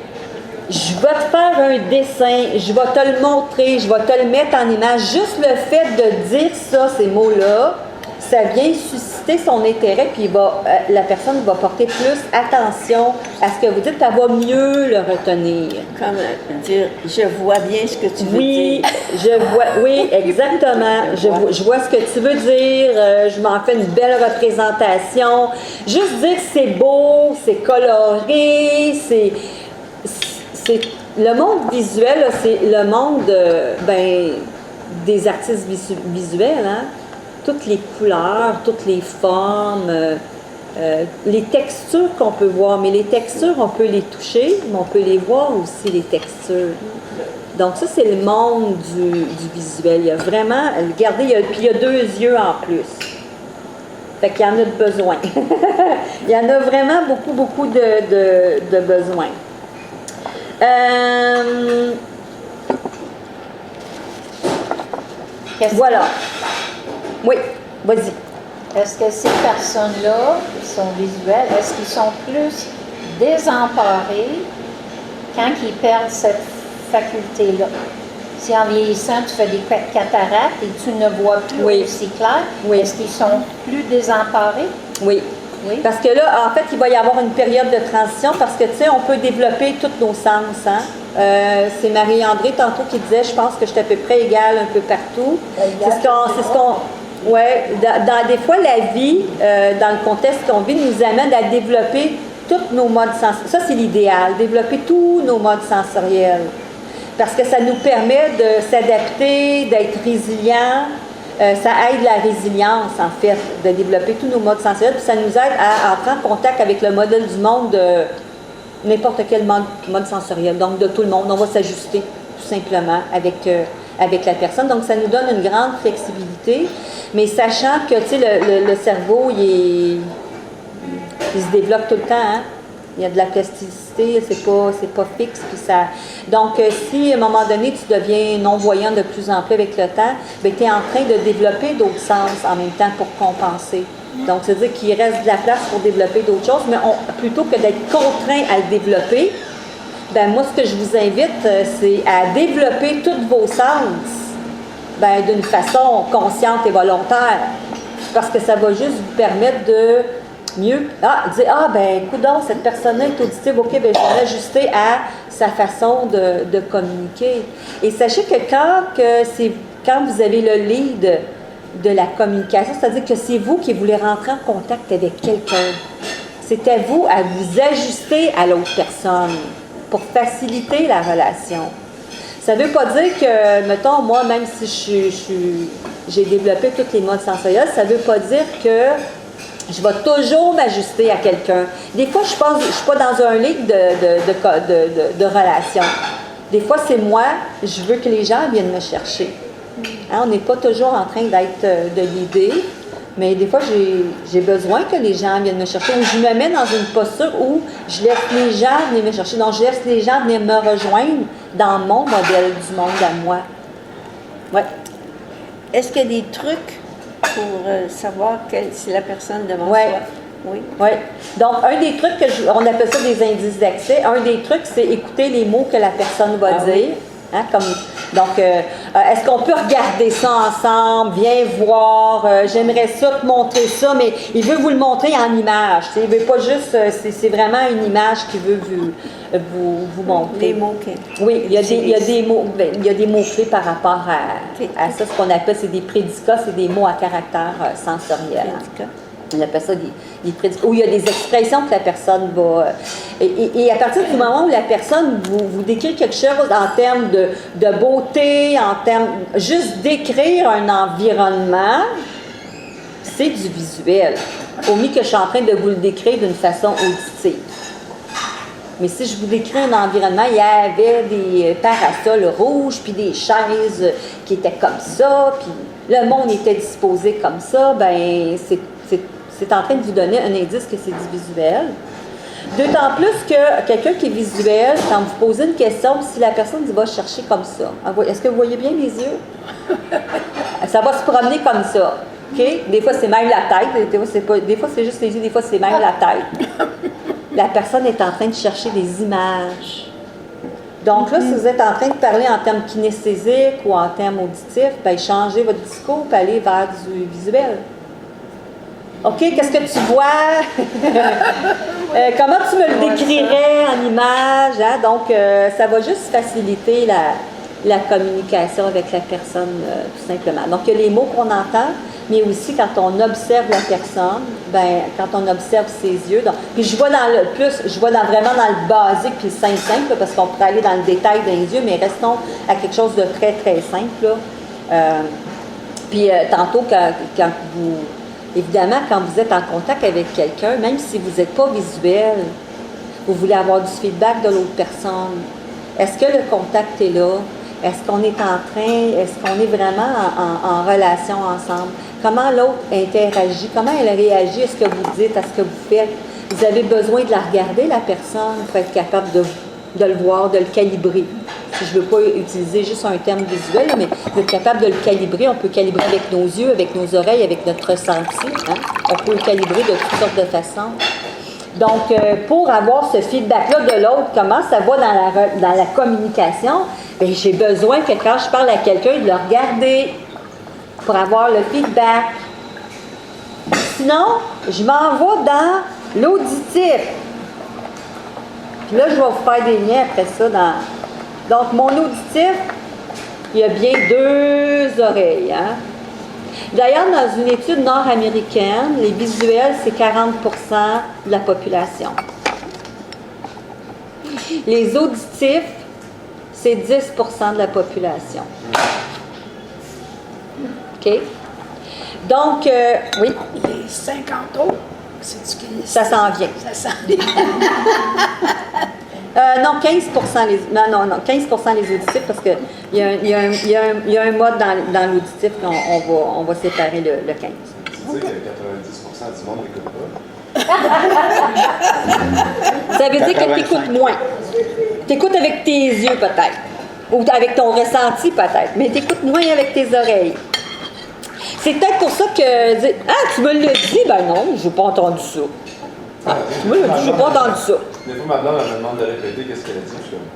« je vais te faire un dessin, je vais te le montrer, je vais te le mettre en image ». Juste le fait de dire ça, ces mots-là, ça vient susciter son intérêt, puis la personne va porter plus attention à ce que vous dites, elle va mieux le retenir. Comme dire, je vois bien ce que tu veux dire. Oui, exactement. Je vois ce que tu veux dire, je m'en fais une belle représentation. Juste dire que c'est beau, c'est coloré, c'est le monde visuel, là, c'est le monde des artistes visuels, hein? Toutes les couleurs, toutes les formes, les textures qu'on peut voir, mais les textures, on peut les toucher, mais on peut les voir aussi, les textures. Donc ça, c'est le monde du visuel. Il y a vraiment, regardez, puis il y a 2 yeux en plus. Fait qu'il y en a de besoin. Il y en a vraiment beaucoup, beaucoup de besoins. Voilà. Oui, vas-y. Est-ce que ces personnes-là, qui sont visuelles, est-ce qu'ils sont plus désemparés quand ils perdent cette faculté-là? Si en vieillissant, tu fais des cataractes et tu ne vois plus aussi clair, est-ce qu'ils sont plus désemparés? Oui. Parce que là, en fait, il va y avoir une période de transition parce que, tu sais, on peut développer tous nos sens, hein? C'est Marie-André tantôt qui disait, je pense que je suis à peu près égale un peu partout. Des fois, la vie, dans le contexte qu'on vit, nous amène à développer tous nos modes sensoriels. Ça, c'est l'idéal, développer tous nos modes sensoriels. Parce que ça nous permet de s'adapter, d'être résilient. Ça aide la résilience, en fait, de développer tous nos modes sensoriels. Puis ça nous aide à entrer en contact avec le modèle du monde de n'importe quel mode sensoriel. Donc, de tout le monde. On va s'ajuster, tout simplement, avec la personne. Donc, ça nous donne une grande flexibilité. Mais sachant que, tu sais, le cerveau, il se développe tout le temps, hein? Il y a de la plasticité, c'est pas fixe. Puis ça... Donc, si à un moment donné, tu deviens non-voyant de plus en plus avec le temps, bien, tu es en train de développer d'autres sens en même temps pour compenser. Donc, c'est-à-dire qu'il reste de la place pour développer d'autres choses, mais plutôt que d'être contraint à le développer, bien, moi, ce que je vous invite, c'est à développer tous vos sens d'une façon consciente et volontaire. Parce que ça va juste vous permettre de mieux dire, coudonc, cette personne-là est auditive, ok, ben, je vais l'ajuster à sa façon de communiquer. Et sachez que quand vous avez le lead de la communication, c'est-à-dire que c'est vous qui voulez rentrer en contact avec quelqu'un. C'est à vous à vous ajuster à l'autre personne pour faciliter la relation. Ça ne veut pas dire que, mettons, moi, même si j'ai développé tous les modes sensoriels, ça ne veut pas dire que je vais toujours m'ajuster à quelqu'un. Des fois, je ne suis pas dans un lit de relation. Des fois, c'est moi, je veux que les gens viennent me chercher. Hein, on n'est pas toujours en train d'être de l'idée, mais des fois, j'ai besoin que les gens viennent me chercher, ou je me mets dans une posture où je laisse les gens venir me chercher. Donc, je laisse les gens venir me rejoindre dans mon modèle du monde à moi. Ouais. Est-ce qu'il y a des trucs pour savoir si la personne devant soi? Oui. Donc, un des trucs on appelle ça des indices d'accès. Un des trucs, c'est écouter les mots que la personne va dire. Hein, donc, est-ce qu'on peut regarder ça ensemble, viens voir, j'aimerais ça te montrer ça, mais il veut vous le montrer en image. Il ne veut pas juste, c'est vraiment une image qu'il veut vous montrer. Les mots clés. Oui, il y a des mots-clés par rapport à ça. Ce qu'on appelle, c'est des prédicats, c'est des mots à caractère sensoriel. On appelle ça des prédicats, où il y a des expressions que la personne va... Et à partir du moment où la personne vous décrit quelque chose en termes de beauté, en termes... Juste décrire un environnement, c'est du visuel. Au mieux que je suis en train de vous le décrire d'une façon auditive. Mais si je vous décris un environnement, il y avait des parasols rouges, puis des chaises qui étaient comme ça, puis le monde était disposé comme ça, ben c'est en train de vous donner un indice que c'est du visuel. D'autant plus que quelqu'un qui est visuel, quand vous posez une question, si la personne dit « va chercher comme ça », est-ce que vous voyez bien les yeux? Ça va se promener comme ça. Okay? Des fois, c'est même la tête. Des fois, c'est juste les yeux. Des fois, c'est même la tête. La personne est en train de chercher des images. Donc là, si vous êtes en train de parler en termes kinesthésiques ou en termes auditifs, bien, changez votre discours et allez vers du visuel. OK, qu'est-ce que tu vois? Comment tu me le décrirais en image? Hein? Donc, ça va juste faciliter la communication avec la personne, tout simplement. Donc, il y a les mots qu'on entend, mais aussi quand on observe la personne, ben quand on observe ses yeux. Donc, puis je vois vraiment dans le basique, puis le simple, parce qu'on pourrait aller dans le détail des yeux, mais restons à quelque chose de très, très simple. Là. Tantôt, quand vous... Évidemment, quand vous êtes en contact avec quelqu'un, même si vous n'êtes pas visuel, vous voulez avoir du feedback de l'autre personne. Est-ce que le contact est là? Est-ce qu'on est est-ce qu'on est vraiment en relation ensemble? Comment l'autre interagit? Comment elle réagit à ce que vous dites, à ce que vous faites? Vous avez besoin de la regarder, la personne, pour être capable de le voir, de le calibrer. Si je ne veux pas utiliser juste un terme visuel, mais d'être capable de le calibrer. On peut calibrer avec nos yeux, avec nos oreilles, avec notre ressenti. Hein? On peut le calibrer de toutes sortes de façons. Donc, pour avoir ce feedback-là de l'autre, comment ça va dans la communication, bien, j'ai besoin que quand je parle à quelqu'un, de le regarder pour avoir le feedback. Sinon, je m'en vais dans l'auditif. Puis là, je vais vous faire des liens après ça. Donc, mon auditif, il y a bien 2 oreilles. Hein? D'ailleurs, dans une étude nord-américaine, les visuels, c'est 40% de la population. Les auditifs, c'est 10% de la population. OK? Donc, oui. Les 50 autres, c'est-tu qui... Ça s'en vient. Ça s'en vient. Non, 15% non, 15% les auditifs, parce qu'il y a un mode dans l'auditif, on va séparer le 15. Tu dis que 90% du monde n'écoute pas? Ça veut dire que tu écoutes moins. Tu écoutes avec tes yeux, peut-être. Ou avec ton ressenti, peut-être. Mais tu écoutes moins avec tes oreilles. C'est peut-être pour ça que... Ah, tu me l'as dit? Ben non, je n'ai pas entendu ça. Ah, tu me l'as dit, je n'ai pas entendu ça. Des fois, ma blonde, elle me demande de répéter qu'est-ce qu'elle a dit. Je suis comme...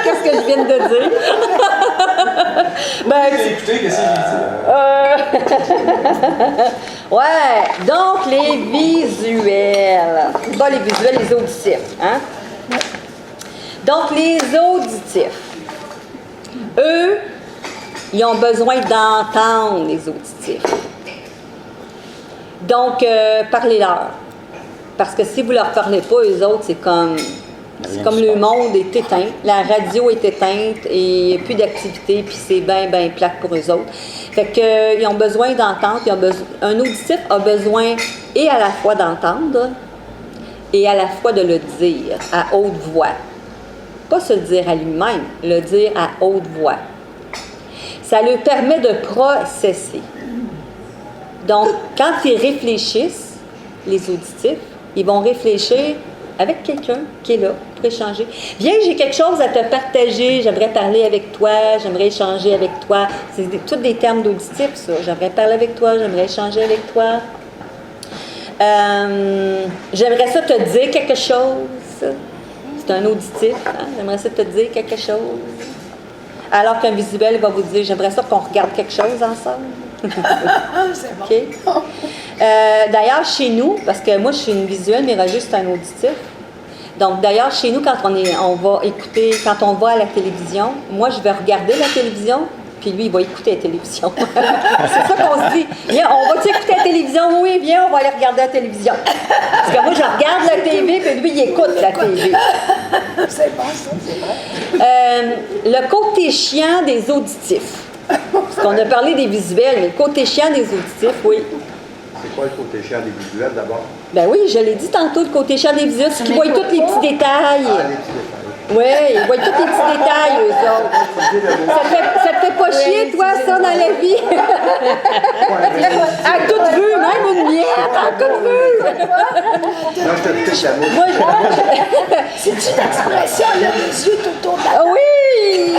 Qu'est-ce que je viens de dire? Écoutez, qu'est-ce que j'ai dit? Ouais, donc les visuels. Pas les visuels, les auditifs. Hein? Donc, les auditifs. Eux, ils ont besoin d'entendre les auditifs. Donc, parlez-leur. Parce que si vous ne leur parlez pas, eux autres, c'est comme le monde est éteint. La radio est éteinte et il n'y a plus d'activité, puis c'est bien plate pour eux autres. Fait qu'ils ont besoin d'entendre. Un auditif a besoin et à la fois d'entendre et à la fois de le dire à haute voix. Pas se le dire à lui-même, le dire à haute voix. Ça leur permet de processer. Donc, quand ils réfléchissent, les auditifs, ils vont réfléchir avec quelqu'un qui est là pour échanger. Viens, j'ai quelque chose à te partager, j'aimerais parler avec toi, j'aimerais échanger avec toi. C'est tous des termes d'auditifs, ça. J'aimerais parler avec toi, j'aimerais échanger avec toi. J'aimerais ça te dire quelque chose. C'est un auditif, hein? J'aimerais ça te dire quelque chose. Alors qu'un visuel va vous dire, j'aimerais ça qu'on regarde quelque chose ensemble. C'est bon. Okay. D'ailleurs, chez nous, parce que moi, je suis une visuelle, mais Roger, c'est un auditif. Donc, d'ailleurs, chez nous, quand on va écouter, quand on va à la télévision, moi, je vais regarder la télévision, puis lui, il va écouter la télévision. C'est ça qu'on se dit. Viens, on va-tu écouter la télévision? Oui, viens, on va aller regarder la télévision. Parce que moi, je regarde la TV, puis lui, il écoute la TV. C'est bon, ça, c'est vrai. Le côté chiant des auditifs. Parce qu'on a parlé des visuels, mais le côté chiant des auditifs, oui. C'est quoi le côté chiant des visuels d'abord? Ben oui, je l'ai dit tantôt, le côté chiant des visuels, c'est qu'ils voient tous les petits détails. Ah, les petits détails. Oui, ils voient tous les petits détails, eux autres. Ça te fait pas chier, toi, ça, dans la vie? À toute vue, même une miette, à toute vue. Non, je te touche la mouche. Moi, C'est une expression, elle a des yeux tout autour de la... Ah oui,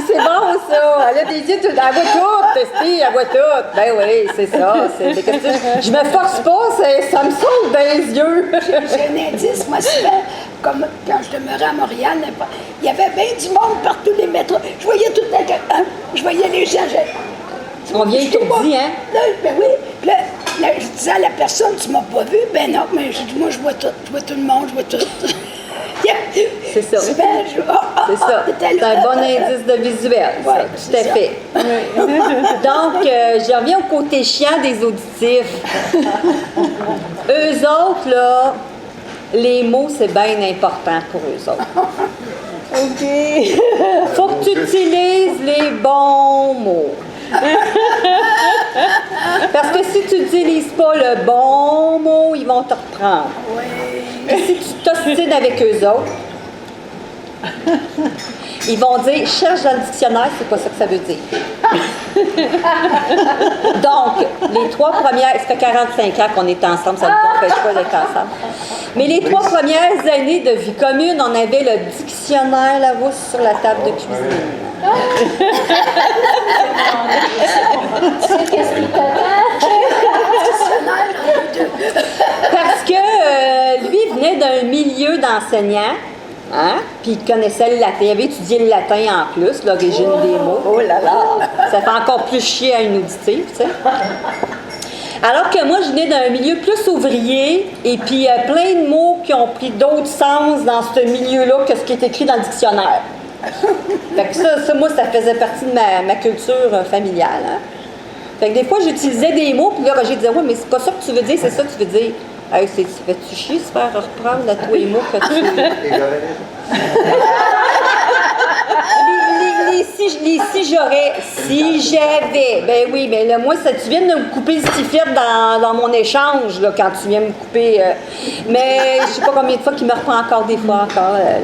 c'est bon, ça. Elle a des yeux tout... Elle voit tout, Testie, elle voit tout. Ben oui, c'est ça. Je me force pas, ça me saute dans les yeux. J'ai un indice, moi, souvent, comme quand je demeurais à Montréal, il y avait bien du monde partout les métros. Je voyais tout le temps, je voyais les gens. On vient étourdi, hein? Là, ben oui, là, disais à la personne, tu m'as pas vu? Ben non, mais je dis, moi, je vois tout le monde, je vois tout. C'est ça. Souvent, C'est ça. C'est un bon indice de visuel, ça. Ouais, Tout à fait. Donc, je reviens au côté chiant des auditifs. Eux autres, là, les mots, c'est bien important pour eux autres. OK. Faut que tu utilises les bons mots. Parce que si tu n'utilises pas le bon mot, ils vont te reprendre. Et si tu t'ostines avec eux autres, ils vont dire, cherche dans le dictionnaire, c'est pas ça que ça veut dire. Donc, les 3 premières, ça fait 45 ans qu'on est ensemble, ça ne nous empêche pas d'être ensemble. Mais les 3 premières années de vie commune, on avait le dictionnaire Larousse sur la table de cuisine. Qu'est-ce qui Parce que lui venait d'un milieu d'enseignants, hein? Puis il connaissait le latin, il avait étudié le latin en plus, l'origine des mots. Oh là là! Ça fait encore plus chier à une auditive, tu sais. Alors que moi, je venais d'un milieu plus ouvrier, et puis plein de mots qui ont pris d'autres sens dans ce milieu-là que ce qui est écrit dans le dictionnaire. Fait que ça, moi, ça faisait partie de ma culture familiale. Hein? Fait que des fois, j'utilisais des mots, puis là, Roger disait, oui, mais c'est pas ça que tu veux dire, c'est ça que tu veux dire. Hey, fais-tu chier se faire reprendre à tous les mots que tu si j'avais, ben oui, mais là, moi, ça, tu viens de me couper le stiflet dans mon échange, là, quand tu viens me couper. Mais je sais pas combien de fois qu'il me reprend encore des fois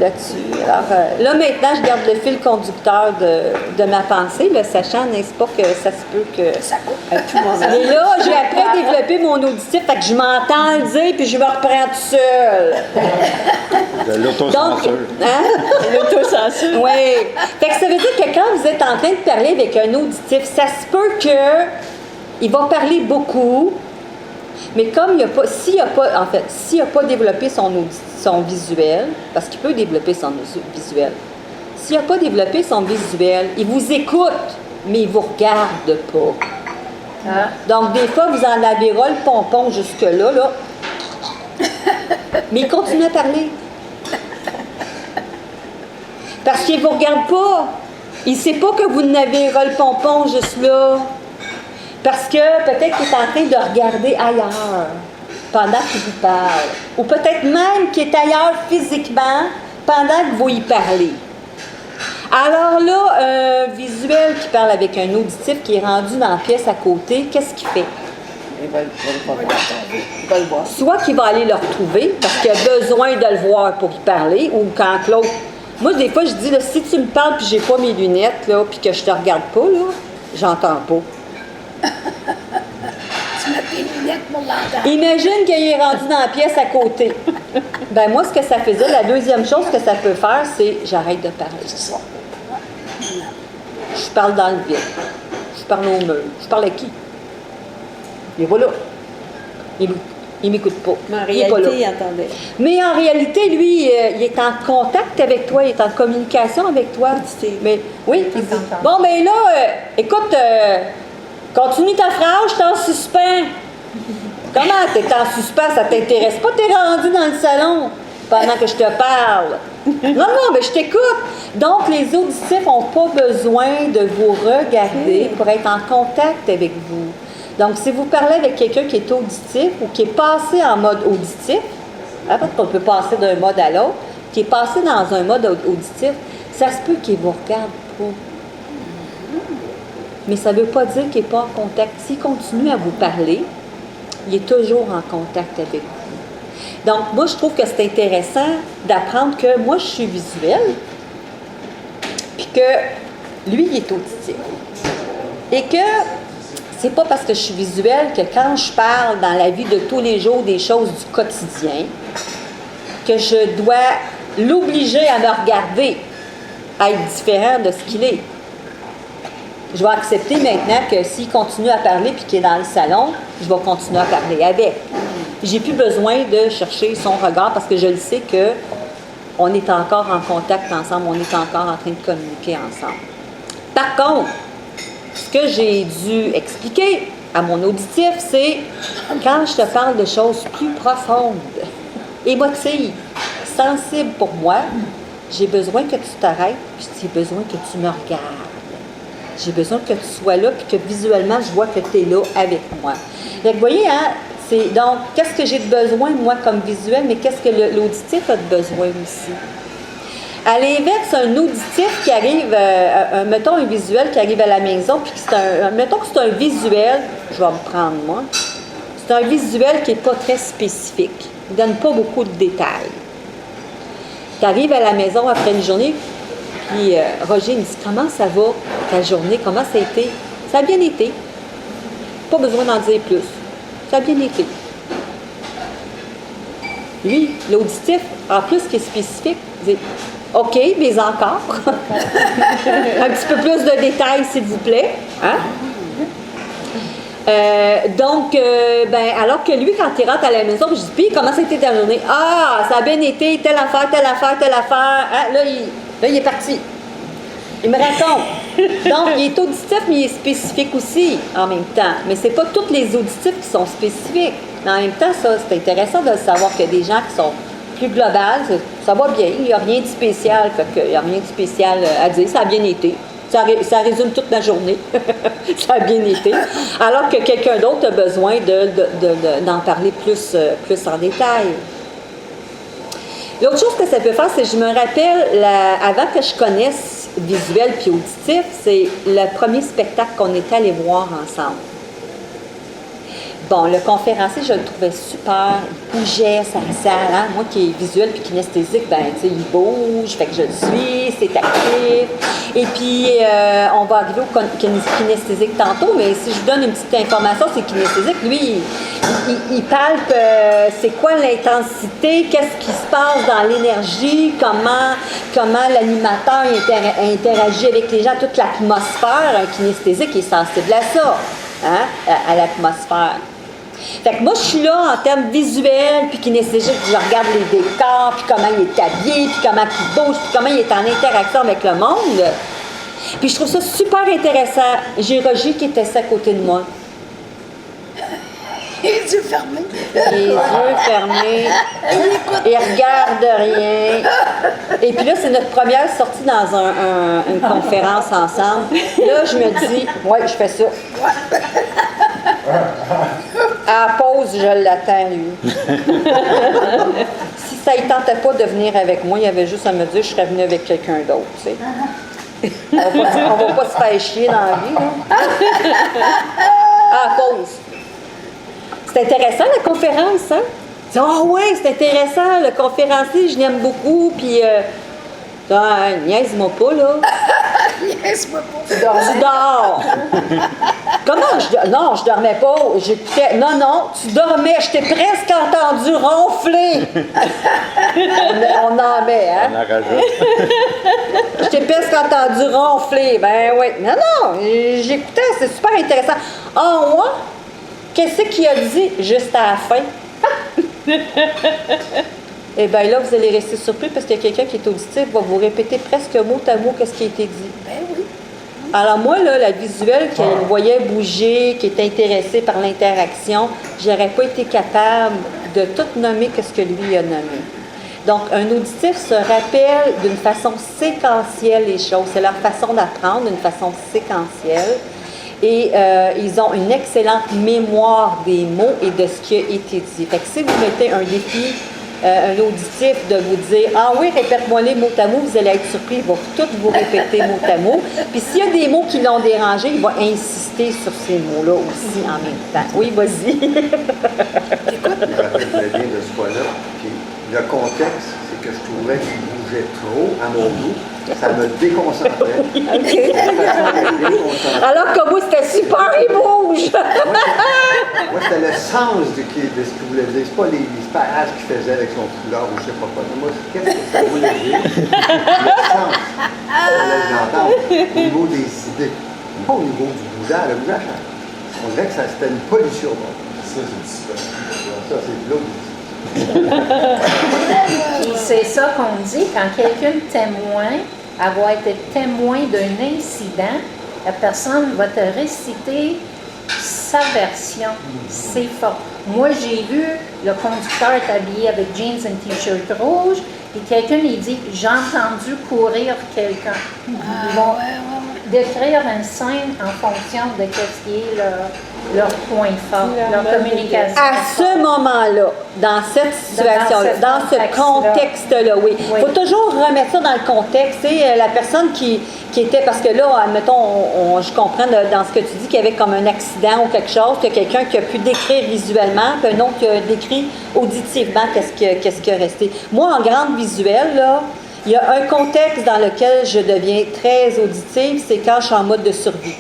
là-dessus. Alors, là, maintenant, je garde le fil conducteur de ma pensée, là, sachant, n'est-ce pas, que ça se peut que ça coupe à tout moment. Mais là, j'ai appris à développer mon auditif, fait que je m'entends le dire, puis je me reprends tout seul. De l'autocensure. Hein? L'autocensure. Oui. Fait que ça veut dire que quand vous êtes en train de parler avec un auditif, ça se peut qu'il va parler beaucoup, mais comme il n'y a pas, s'il n'a pas développé son visuel, parce qu'il peut développer son visuel, s'il n'a pas développé son visuel, il vous écoute, mais il ne vous regarde pas. Ah. Donc, des fois, vous en avez ras le pompon jusque-là, là, mais il continue à parler. Parce qu'il ne vous regarde pas. Il ne sait pas que vous n'avez ras le pompon juste là. Parce que peut-être qu'il est en train de regarder ailleurs pendant qu'il vous parle. Ou peut-être même qu'il est ailleurs physiquement pendant que vous y parlez. Alors là, un visuel qui parle avec un auditif qui est rendu dans la pièce à côté, qu'est-ce qu'il fait? Il va le voir. Soit qu'il va aller le retrouver parce qu'il a besoin de le voir pour y parler, ou quand l'autre... Moi, des fois, je dis, là, si tu me parles puis j'ai pas mes lunettes, là, puis que je te regarde pas, là, j'entends pas. Tu mets tes lunettes pour l'entendre. Imagine qu'il est rendu dans la pièce à côté. Ben moi, ce que ça faisait, la deuxième chose que ça peut faire, c'est j'arrête de parler. C'est ça. Je parle dans le vide. Je parle au mur. Je parle à qui? Et voilà. Il m'écoute pas. Mais en réalité, il entendait. Mais en réalité, lui, il est en contact avec toi, il est en communication avec toi. Mais oui. Bon, ben là, écoute, continue ta phrase, je suis en suspens. Comment t'es en suspens? Ça t'intéresse pas? T'es rendu dans le salon pendant que je te parle. Non, mais je t'écoute. Donc, les auditifs n'ont pas besoin de vous regarder pour être en contact avec vous. Donc, si vous parlez avec quelqu'un qui est auditif ou qui est passé en mode auditif, hein, parce qu'on peut passer d'un mode à l'autre, qui est passé dans un mode auditif, ça se peut qu'il ne vous regarde pas. Mais ça ne veut pas dire qu'il n'est pas en contact. S'il continue à vous parler, il est toujours en contact avec vous. Donc, moi, je trouve que c'est intéressant d'apprendre que moi, je suis visuelle, puis que lui, il est auditif. Et que c'est pas parce que je suis visuelle que quand je parle dans la vie de tous les jours des choses du quotidien, que je dois l'obliger à me regarder, à être différent de ce qu'il est. Je vais accepter maintenant que s'il continue à parler puis qu'il est dans le salon, je vais continuer à parler avec. J'ai plus besoin de chercher son regard parce que je le sais que on est encore en contact ensemble, on est encore en train de communiquer ensemble. Par contre, ce que j'ai dû expliquer, à mon auditif, c'est quand je te parle de choses plus profondes, émotives, sensibles pour moi, j'ai besoin que tu t'arrêtes, puis j'ai besoin que tu me regardes. J'ai besoin que tu sois là, puis que visuellement, je vois que tu es là avec moi. Donc, vous voyez, hein, c'est donc, qu'est-ce que j'ai de besoin, moi, comme visuel, mais qu'est-ce que l'auditif a de besoin aussi? À l'inverse, un auditif qui arrive, mettons un visuel qui arrive à la maison, puis mettons que c'est un visuel, je vais me prendre moi, c'est un visuel qui n'est pas très spécifique, il ne donne pas beaucoup de détails. Tu arrives à la maison après une journée, puis Roger me dit « Comment ça va ta journée? Comment ça a été? » Ça a bien été. Pas besoin d'en dire plus. Ça a bien été. Lui, l'auditif, en plus qui est spécifique, il dit OK, mais encore. Un petit peu plus de détails, s'il vous plaît. Hein? Alors que lui, quand il rentre à la maison, je dis, puis comment ça a été ta journée? Ah, ça a bien été, telle affaire, telle affaire, telle affaire. Hein? Là, il est parti. Il me raconte. Donc, il est auditif, mais il est spécifique aussi, en même temps. Mais ce n'est pas tous les auditifs qui sont spécifiques. Mais en même temps, ça, c'est intéressant de savoir qu'il y a des gens qui sont plus globales. Ça va bien, il n'y a rien de spécial. Il n'y a rien de spécial à dire. Ça a bien été. Ça résume toute la journée. Ça a bien été. Alors que quelqu'un d'autre a besoin d'en parler plus en détail. L'autre chose que ça peut faire, c'est que je me rappelle, avant que je connaisse visuel puis auditif, c'est le premier spectacle qu'on était allé voir ensemble. Bon, le conférencier, je le trouvais super, il bougeait, hein? Moi qui est visuel puis kinesthésique, ben tu sais, il bouge, fait que je le suis, c'est actif. Et puis, on va arriver au kinesthésique tantôt, mais si je vous donne une petite information, c'est kinesthésique, lui, il palpe c'est quoi l'intensité, qu'est-ce qui se passe dans l'énergie, comment l'animateur interagit avec les gens, toute l'atmosphère. Un kinesthésique est sensible à ça, hein? À l'atmosphère. Fait que moi, je suis là en termes visuels, puis kinesthésiques, je regarde les décors, puis comment il est habillé, puis comment il bouge, puis comment il est en interaction avec le monde. Puis je trouve ça super intéressant. J'ai Roger qui était assis à côté de moi. Les yeux fermés. Les yeux fermés. Il regarde rien. Et puis là, c'est notre première sortie dans une conférence ensemble. Là, je me dis, ouais, je fais ça. À la pause, je l'attends, lui. Si ça ne tentait pas de venir avec moi, il y avait juste à me dire que je serais venue avec quelqu'un d'autre, tu sais. On va pas se faire chier dans la vie, là. À la pause. C'est intéressant, la conférence, hein? Ah oui, c'est intéressant, le conférencier, je l'aime beaucoup, puis... niaise-moi pas, là. Niaise-moi pas. Tu dors. Comment? Non, je dormais pas. J'écoutais. Non, tu dormais. Je t'ai presque entendu ronfler. On en met, hein? On en rajoute. Je t'ai presque entendu ronfler. Ben oui. Non, j'écoutais. C'est super intéressant. En moi, qu'est-ce qu'il a dit juste à la fin? Eh bien là, vous allez rester surpris parce qu'il y a quelqu'un qui est auditif, va vous répéter presque mot à mot qu'est-ce qui a été dit. Ben oui. Alors moi, là, la visuelle qu'elle voyait bouger, qui était intéressée par l'interaction, j'aurais pas été capable de tout nommer qu'est-ce que lui a nommé. Donc, un auditif se rappelle d'une façon séquentielle les choses. C'est leur façon d'apprendre d'une façon séquentielle. Et ils ont une excellente mémoire des mots et de ce qui a été dit. Fait que si vous mettez un défi, un auditif de vous dire « Ah oui, répète-moi les mots à mots », vous allez être surpris, il va tout vous répéter mot à mot. Puis s'il y a des mots qui l'ont dérangé, il va insister sur ces mots-là aussi en même temps. Oui, vas-y. Je me rappelle très bien de ce fois-là. Puis le contexte, c'est que je trouvais qu'il bougeait trop à mon goût. Ça me déconcentrait. Okay. Alors que moi, c'était super, il bouge! Moi, c'était le sens de ce qu'il voulait dire. C'est pas les parages qu'il faisait avec son foulard ou je sais pas quoi. Moi, qu'est-ce que ça voulait dire? Le sens. J'entends au niveau des idées. Pas au niveau du bougage. Le bougage, on dirait que c'était une pollution. Ça, c'est différent. Ça, c'est de l'autre. Puis c'est ça qu'on dit, quand quelqu'un témoin, avoir été témoin d'un incident, la personne va te réciter sa version, c'est fort. Moi, j'ai vu le conducteur est habillé avec jeans et un t-shirt rouge, et quelqu'un il dit « J'ai entendu courir quelqu'un ». Ils vont décrire une scène en fonction de ce qui est leur point fort, leur communication. À ce moment-là, dans cette situation-là, dans ce contexte-là, oui. Il faut toujours remettre ça dans le contexte. La personne qui était, parce que là, admettons, je comprends dans ce que tu dis qu'il y avait comme un accident ou quelque chose, que quelqu'un qui a pu décrire visuellement, puis un autre qui a décrit auditivement qu'est-ce qui a resté. Moi, en grande visuelle, là, il y a un contexte dans lequel je deviens très auditive, c'est quand je suis en mode de survie.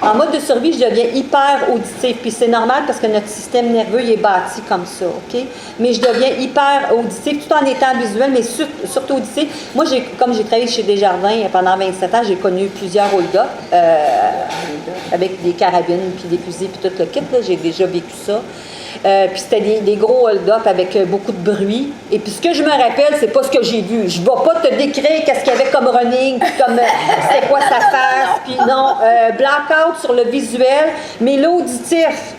En mode de survie, je deviens hyper auditive, puis c'est normal parce que notre système nerveux il est bâti comme ça, OK? Mais je deviens hyper auditive tout en étant visuelle, mais surtout auditive. Moi, comme j'ai travaillé chez Desjardins pendant 27 ans, j'ai connu plusieurs hold-up avec des carabines, puis des fusils, puis tout le kit, là, j'ai déjà vécu ça. Puis c'était des gros hold-up avec beaucoup de bruit. Et puis ce que je me rappelle, c'est pas ce que j'ai vu. Je vais pas te décrire qu'est-ce qu'il y avait comme running, puis comme c'était quoi sa face, puis non, blackout sur le visuel, mais l'auditif.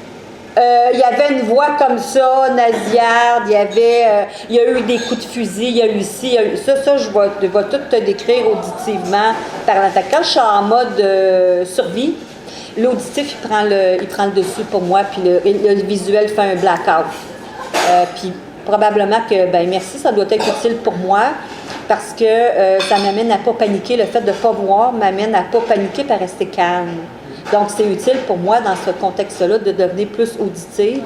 Il y avait une voix comme ça, nasillarde, il y a eu des coups de fusil, il y a eu ci, il y a eu ça. Ça, je vais tout te décrire auditivement. Quand je suis en mode survie, l'auditif, il prend le dessus pour moi, puis le visuel fait un blackout. Puis probablement que, merci, ça doit être utile pour moi, parce que ça m'amène à ne pas paniquer. Le fait de ne pas voir m'amène à ne pas paniquer et à rester calme. Donc, c'est utile pour moi, dans ce contexte-là, de devenir plus auditive.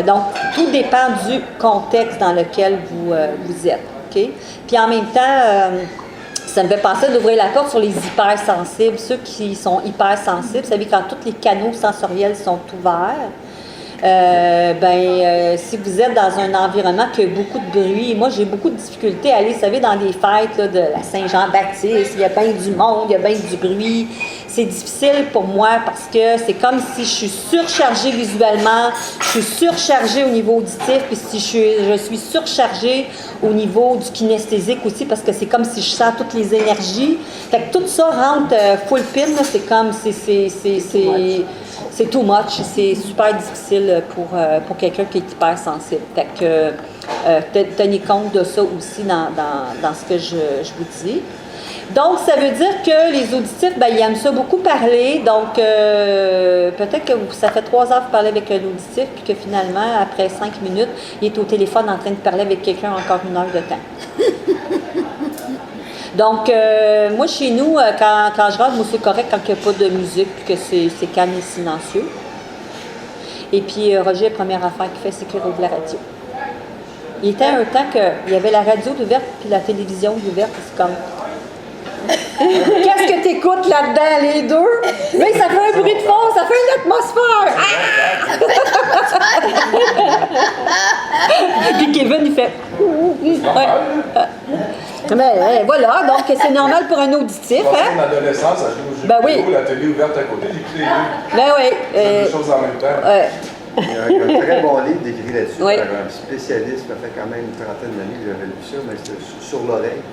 Donc, tout dépend du contexte dans lequel vous êtes. OK? Puis en même temps, ça me fait penser d'ouvrir la porte sur les hypersensibles. Ceux qui sont hypersensibles, vous savez, quand tous les canaux sensoriels sont ouverts, si vous êtes dans un environnement qui a beaucoup de bruit, moi j'ai beaucoup de difficultés à aller, vous savez, dans des fêtes là, de la Saint-Jean-Baptiste, il y a bien du monde, il y a bien du bruit. C'est difficile pour moi parce que c'est comme si je suis surchargée visuellement, je suis surchargée au niveau auditif, puis si je suis surchargée au niveau du kinesthésique aussi, parce que c'est comme si je sens toutes les énergies. Fait que tout ça rentre full pin, là, c'est comme, c'est too much, c'est super difficile pour quelqu'un qui est hypersensible. Fait que tenez compte de ça aussi dans ce que je vous dis. Donc, ça veut dire que les auditifs, ils aiment ça beaucoup parler. Donc, peut-être que ça fait 3 heures que vous parlez avec un auditif, puis que finalement, après 5 minutes, il est au téléphone en train de parler avec quelqu'un encore 1 heure de temps. Donc, moi, chez nous, quand je rentre, moi, c'est correct quand il n'y a pas de musique, puis que c'est calme et silencieux. Et puis, Roger, la première affaire qu'il fait, c'est qu'il rouvre la radio. Il était un temps qu'il y avait la radio ouverte, puis la télévision ouverte, c'est comme... Qu'est-ce que tu écoutes là-dedans, les deux? Là, ça fait un bruit de fond, ça fait une atmosphère. Puis Kevin, il fait... Mais voilà, donc c'est normal pour un auditif. Mon adolescence, à jouer au jeu vidéo, la télé ouverte à côté, j'écoutais les deux. C'est deux choses en même temps. Il y a un très bon livre décrit là-dessus par un spécialiste, ça fait quand même une trentaine d'années que j'avais lu ça, mais c'était sur l'oreille.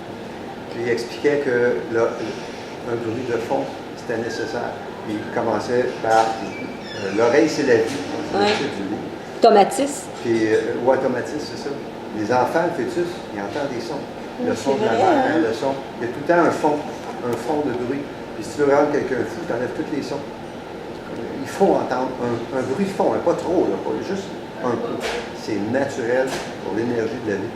Puis il expliquait que un bruit de fond, c'était nécessaire. Il commençait par l'oreille, c'est la vie. C'est du livre. Tomatis. Puis, Tomatis, c'est ça. Les enfants, le fœtus, ils entendent des sons. Le son de la mère, le son. Il y a tout le temps un fond de bruit. Puis si tu veux rendre quelqu'un fou, tu enlèves tous les sons. Il faut entendre un bruit de fond, pas trop, là, pas juste un peu. C'est naturel pour l'énergie de la vie.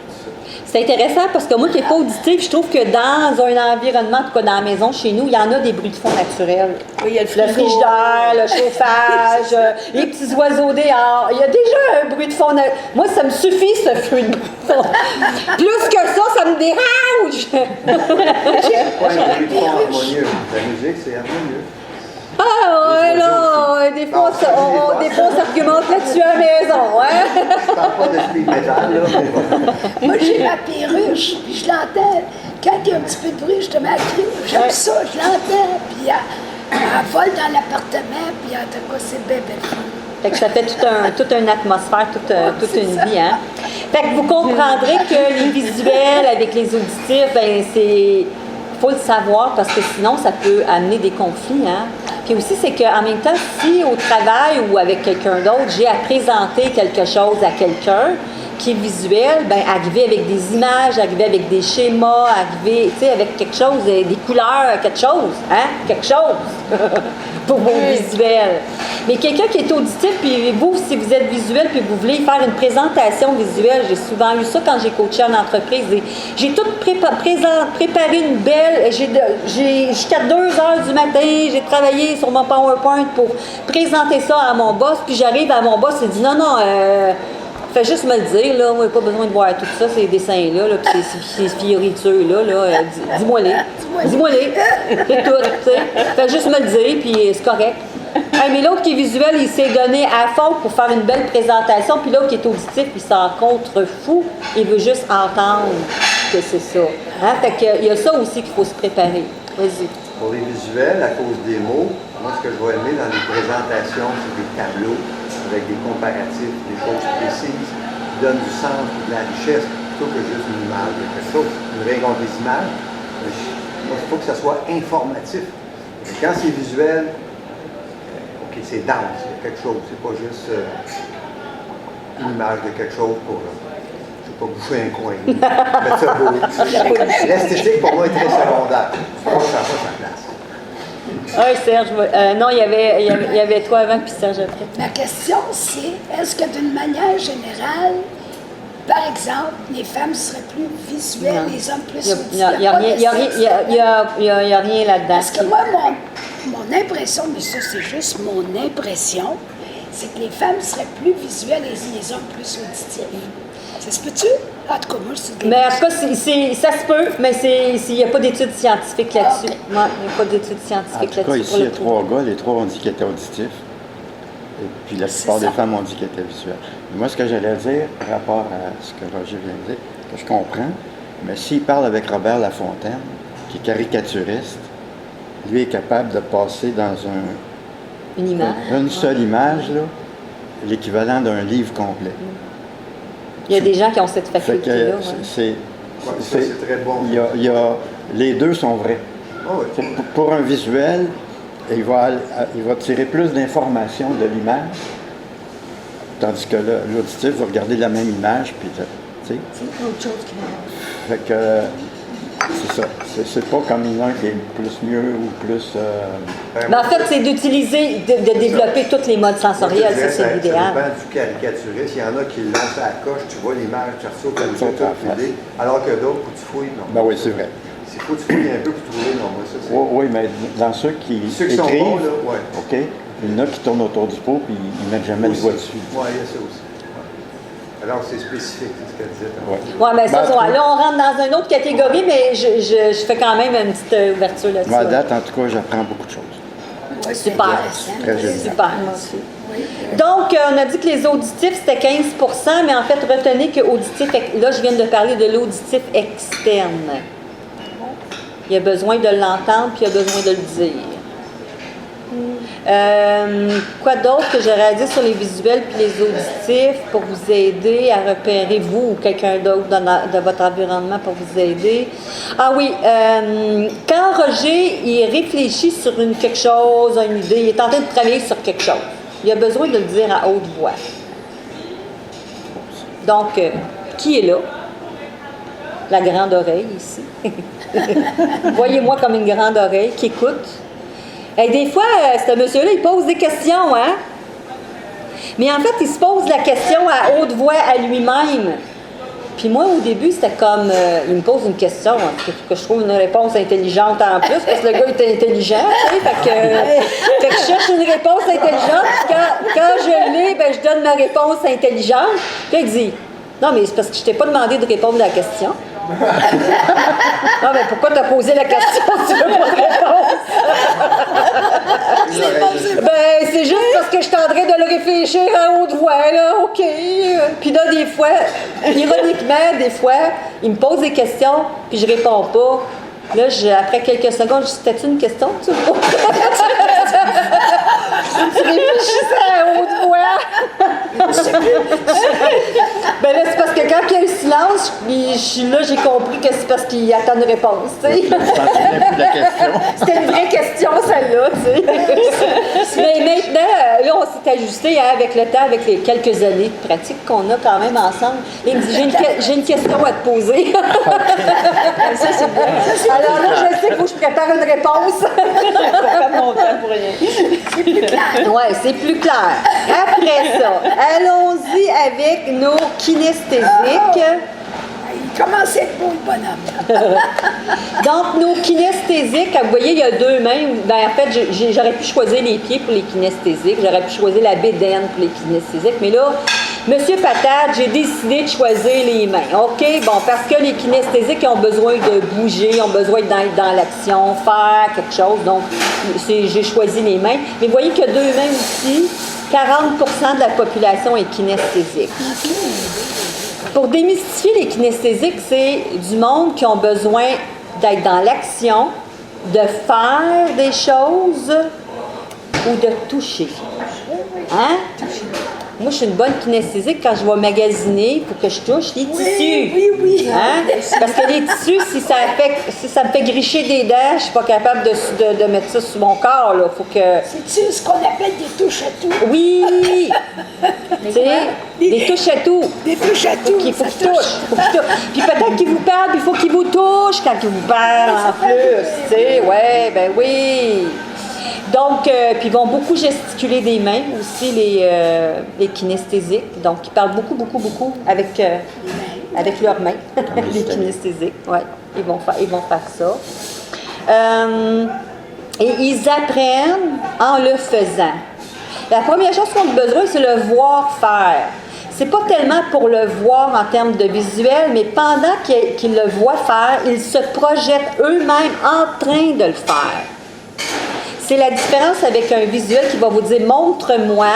C'est intéressant parce que moi qui n'ai pas auditif, je trouve que dans un environnement, en tout cas dans la maison, chez nous, il y en a des bruits de fond naturels. Oui, il y a le frigidaire, le chauffage, les petits oiseaux dehors. Il y a déjà un bruit de fond. Moi, ça me suffit, ce bruit de fond. Plus que ça me dérange. Pas un bruit de fond harmonieux. La musique, c'est harmonieux. Ah ouais, là, des fois, on s'argumente là-dessus à la maison, hein? Je parle pas de speed metal, là. Moi, j'ai ma perruche, puis je l'entends. Quand il y a un petit peu de bruit, je te mets à crier. J'aime ça, je l'entends. Puis elle vole dans l'appartement, puis en tout cas, c'est bébé. Fait que ça fait toute une atmosphère, toute une vie, hein? Fait que vous comprendrez que les visuels avec les auditifs, c'est... Il faut le savoir parce que sinon, ça peut amener des conflits. Hein? Puis aussi, c'est qu'en même temps, si au travail ou avec quelqu'un d'autre, j'ai à présenter quelque chose à quelqu'un qui est visuel, bien, arriver avec des images, arriver avec des schémas, arriver, tu sais, avec quelque chose, des couleurs, quelque chose, hein? Quelque chose pour mon visuel. Mais quelqu'un qui est auditif, puis vous, si vous êtes visuel, puis vous voulez faire une présentation visuelle, j'ai souvent eu ça quand j'ai coaché en entreprise. J'ai tout préparé une belle, j'ai jusqu'à 2 heures du matin, j'ai travaillé sur mon PowerPoint pour présenter ça à mon boss, puis j'arrive à mon boss et dit non, fais juste me le dire, là, moi, pas besoin de voir tout ça, ces dessins-là, là, puis ces fioritures-là, dis-moi-les. Dis-moi-les. C'est tout, tu sais. Fais juste me le dire, puis c'est correct. Hey, mais l'autre qui est visuel, il s'est donné à fond pour faire une belle présentation, puis l'autre qui est auditif, il s'en contrefou, il veut juste entendre que c'est ça. Hein? Fait qu'il y a ça aussi qu'il faut se préparer. Vas-y. Pour les visuels, à cause des mots, moi, ce que je vais aimer dans les présentations, c'est des tableaux avec des comparatifs, des choses précises, qui donnent du sens, de la richesse, plutôt que juste une image de quelque chose. Je voudrais qu'on des images, moi, il faut que ça soit informatif. Et quand c'est visuel, OK, c'est dense, il y a quelque chose, c'est pas juste une image de quelque chose pour, je sais pas, boucher un coin, mettre ça beau. L'esthétique, pour moi, est très secondaire. Je pense que ça n'a pas sa place. Oui, Serge. Non, il y avait toi avant, puis Serge après. Ma question, c'est, est-ce que d'une manière générale, par exemple, les femmes seraient plus visuelles, les hommes plus auditifs? Il n'y a rien là-dedans. Parce que moi, mon impression, mais ça, c'est juste mon impression, c'est que les femmes seraient plus visuelles et les hommes plus auditifs. Ça se peut-tu? En tout cas, moi, c'est... Mais en tout cas, ça se peut, mais il n'y a pas d'études scientifiques là-dessus. Okay. Il n'y a pas d'études scientifiques là-dessus. En tout cas, ici, il y a 3 gars, les 3 ont dit qu'ils étaient auditifs. Et puis la plupart des femmes ont dit qu'elles étaient visuelles. Et moi, ce que j'allais dire par rapport à ce que Roger vient de dire, que je comprends, mais s'il parle avec Robert Lafontaine, qui est caricaturiste, lui est capable de passer dans une image. Une seule image, là, l'équivalent d'un livre complet. Il y a des gens qui ont cette faculté-là. C'est très bon. Les deux sont vrais. Oh oui. Pour un visuel, il va tirer plus d'informations de l'image, tandis que l'auditif va regarder la même image, puis tu sais. C'est autre chose qui Fait que c'est ça. C'est pas comme un qui est plus mieux ou plus. Mais en fait, c'est d'utiliser, de développer tous les modes sensoriels, ça c'est l'idéal. Ça dépend du caricaturiste. Il y en a qui lancent à la coche, tu vois l'image, tu reçois comme ça, alors que d'autres, faut que tu fouilles. Non. Ben oui, c'est vrai. Il faut que tu fouilles un peu pour trouver. Non, moi, ça, c'est... Oui, mais dans ceux qui écrivent, sont bons, là, ouais. OK, il y en a qui tournent autour du pot puis ils mettent jamais le doigt dessus. Oui, il y a ça aussi. Ouais. Alors, c'est spécifique, c'est ce qu'elle disait. Oui, mais ça, là, on rentre dans une autre catégorie, mais je fais quand même une petite ouverture là-dessus. À date, en tout cas, j'apprends beaucoup de choses. Ouais, super. Très génial. Super, moi aussi. Donc, on a dit que les auditifs, c'était 15 mais en fait, retenez que auditif, là, je viens de parler de l'auditif externe. Il y a besoin de l'entendre, puis il y a besoin de le dire. Quoi d'autre que j'aurais à dire sur les visuels puis les auditifs pour vous aider à repérer vous ou quelqu'un d'autre dans votre environnement pour vous aider? Ah oui, quand Roger il réfléchit sur quelque chose, une idée, il est en train de travailler sur quelque chose, il a besoin de le dire à haute voix. Donc, qui est là? La grande oreille ici. Voyez-moi comme une grande oreille qui écoute. Et des fois, ce monsieur-là, il pose des questions, hein? Mais en fait, il se pose la question à haute voix à lui-même. Puis moi, au début, c'était comme, il me pose une question, hein, que je trouve une réponse intelligente en plus, parce que le gars était intelligent, tu sais, fait que je cherche une réponse intelligente, puis quand je l'ai, ben, je donne ma réponse intelligente. Puis il dit, non, mais c'est parce que je t'ai pas demandé de répondre à la question. Non, mais pourquoi t'as posé la question si tu veux pas de réponse? Ben, c'est juste parce que je suis en train de le réfléchir à haute voix, là, OK. Puis là, des fois, ironiquement, des fois, il me pose des questions, puis je réponds pas. Là, après quelques secondes, je dis, c'était-tu une question que tu me poses? Tu réfléchissais à haute voix. Ben là, c'est parce que quand il y a un silence, silence, puis là, j'ai compris que c'est parce qu'il attend une réponse, tu sais. C'était une vraie question, celle-là, tu sais. Mais maintenant, là, on s'est ajusté avec le temps, avec les quelques années de pratique qu'on a quand même ensemble. Et il me dit, j'ai une question à te poser. Ça, c'est bien. Alors là, je sais qu'il faut que je prépare une réponse. Ça fait mon temps pour rien. C'est plus clair. Oui, c'est plus clair. Après ça, allons-y avec nos kinesthésiques. Il commence à être beau, le bonhomme. Donc, nos kinesthésiques, vous voyez, il y a deux mains. Ben, en fait, j'aurais pu choisir les pieds pour les kinesthésiques. J'aurais pu choisir la bédaine pour les kinesthésiques. Mais là, Monsieur Patate, j'ai décidé de choisir les mains. OK? Bon, parce que les kinesthésiques ont besoin de bouger, ont besoin d'être dans l'action, faire quelque chose. Donc, j'ai choisi les mains. Mais vous voyez qu'il y a deux mains aussi. 40% de la population est kinesthésique. Pour démystifier les kinesthésiques, c'est du monde qui ont besoin d'être dans l'action, de faire des choses ou de toucher. Hein? Moi, je suis une bonne kinesthésique quand je vais magasiner pour que je touche les tissus. Oui. Hein? Parce que les tissus, si ça me fait gricher des dents, je ne suis pas capable de mettre ça sur mon corps. Là. Faut que... C'est-tu ce qu'on appelle des touches à tout? Oui! Tu sais, des touches à tout. Des touches à tout. Il faut qu'il touche. Puis peut-être qu'il vous parle, puis il faut qu'il vous touche quand il vous parle en plus. Tu sais, ouais, ben oui. Donc, puis ils vont beaucoup gesticuler des mains aussi, les kinesthésiques. Donc, ils parlent beaucoup avec leurs mains, les kinesthésiques. Ouais, ils vont faire ça. Et ils apprennent en le faisant. La première chose qu'on a besoin, c'est le voir faire. C'est pas tellement pour le voir en termes de visuel, mais pendant qu'ils le voient faire, ils se projettent eux-mêmes en train de le faire. C'est la différence avec un visuel qui va vous dire « montre-moi ».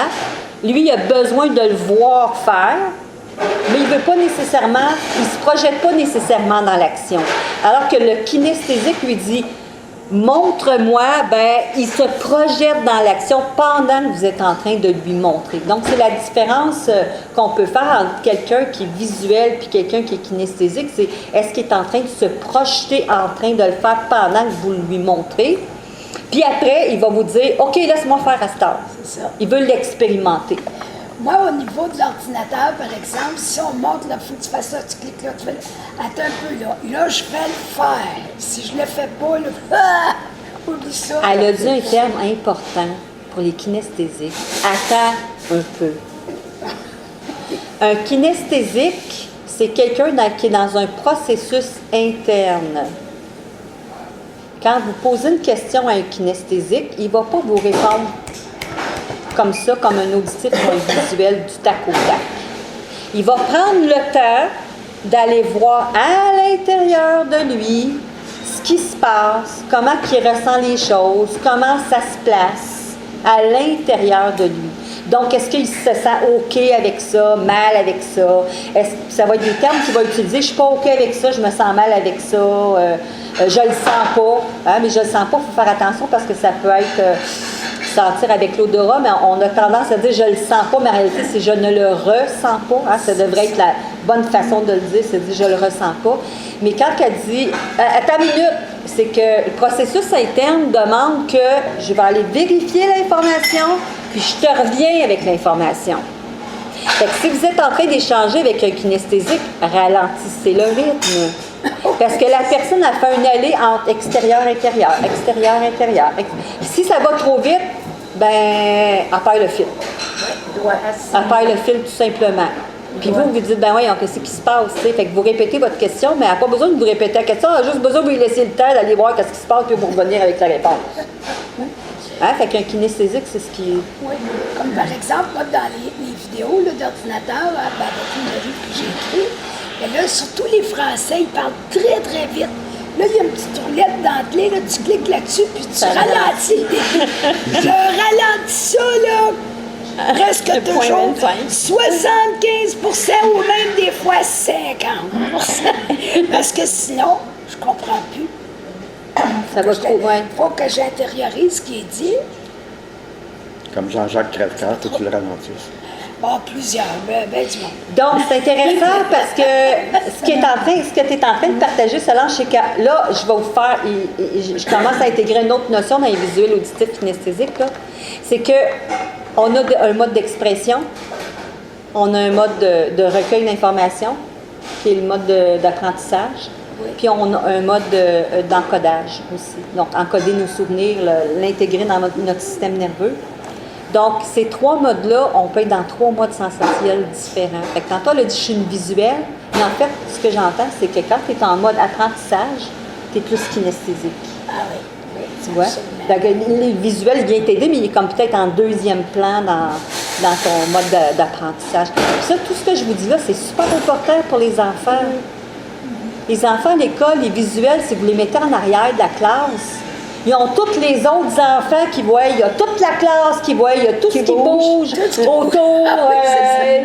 Lui, il a besoin de le voir faire, mais il veut pas nécessairement, il se projette pas nécessairement dans l'action. Alors que le kinesthésique lui dit « montre-moi », ben il se projette dans l'action pendant que vous êtes en train de lui montrer. Donc, c'est la différence qu'on peut faire entre quelqu'un qui est visuel puis quelqu'un qui est kinesthésique. C'est est-ce qu'il est en train de se projeter en train de le faire pendant que vous lui montrez. Puis après, il va vous dire « OK, laisse-moi faire à cette heure ». C'est ça. Il veut l'expérimenter. Moi, au niveau de l'ordinateur, par exemple, si on montre, il faut que tu fasses ça, tu cliques là, tu fais là. Attends un peu, là. Là, je vais le faire. Si je le fais pas, là, oublie ça. Elle a dit un terme important pour les kinesthésiques. Attends un peu. Un kinesthésique, c'est quelqu'un qui est dans un processus interne. Quand vous posez une question à un kinesthésique, il ne va pas vous répondre comme ça, comme un auditif ou un visuel du tac au tac. Il va prendre le temps d'aller voir à l'intérieur de lui ce qui se passe, comment il ressent les choses, comment ça se place à l'intérieur de lui. Donc, est-ce qu'il se sent OK avec ça, mal avec ça? Est-ce que ça va être des termes qu'il va utiliser? Je ne suis pas OK avec ça, je me sens mal avec ça, je le sens pas. Hein, mais je le sens pas, il faut faire attention parce que ça peut être sentir avec l'odorat, mais on a tendance à dire je le sens pas, mais en réalité, c'est je ne le ressens pas. Hein, ça devrait être la bonne façon de le dire, c'est dire je le ressens pas. Mais quand elle dit attends une minute, c'est que le processus interne demande que je vais aller vérifier l'information, puis je te reviens avec l'information. Fait que si vous êtes en train d'échanger avec un kinesthésique, ralentissez le rythme. Parce que la personne a fait un aller entre extérieur-intérieur, extérieur-intérieur. Si ça va trop vite, ben, elle perd le fil. Elle perd le fil tout simplement. Puis vous dites, ben oui, qu'est-ce qui se passe? T'sais? Fait que vous répétez votre question, mais elle n'a pas besoin de vous répéter la question, elle a juste besoin de vous laisser le temps d'aller voir qu'est-ce qui se passe, puis vous revenir avec la réponse. Hein? Fait qu'un kinesthésique, c'est ce qui... Oui, comme par exemple, moi, dans les vidéos là, d'ordinateur, avec le livre que j'ai écrit, mais là, surtout les Français, ils parlent très, très vite. Là, il y a une petite roulette d'entrée, là, tu cliques là-dessus, puis tu ralentis. Je ralentis ça, là, presque toujours. 75% ou même des fois 50%. Parce que sinon, je comprends plus. Ça va trop loin. Il faut que j'intériorise ce qui est dit. Comme Jean-Jacques Crèvecoeur, que tu le ralentisses. Plusieurs, ben du monde. Donc, c'est intéressant parce que ce que tu es en train de partager, Solange, c'est que là, je vais vous faire, je commence à intégrer une autre notion dans les visuels auditifs kinesthésiques, là. C'est que on a un mode d'expression, on a un mode de recueil d'informations, qui est le mode d'apprentissage, puis on a un mode d'encodage aussi. Donc, encoder nos souvenirs, l'intégrer dans notre système nerveux. Donc, ces 3 modes-là, on peut être dans 3 modes sensoriels différents. Fait que tantôt, elle a dit « je suis une visuelle », mais en fait, ce que j'entends, c'est que quand tu es en mode apprentissage, tu es plus kinesthésique. Ah oui. Tu vois? Donc, le visuel vient t'aider, mais il est comme peut-être en deuxième plan dans ton mode d'apprentissage. Ça, tout ce que je vous dis là, c'est super important pour les enfants. Les enfants à l'école, les visuels, si vous les mettez en arrière de la classe, ils ont tous les autres enfants qui voient, il y a toute la classe qui voit, il y a tout ce qui bouge autour,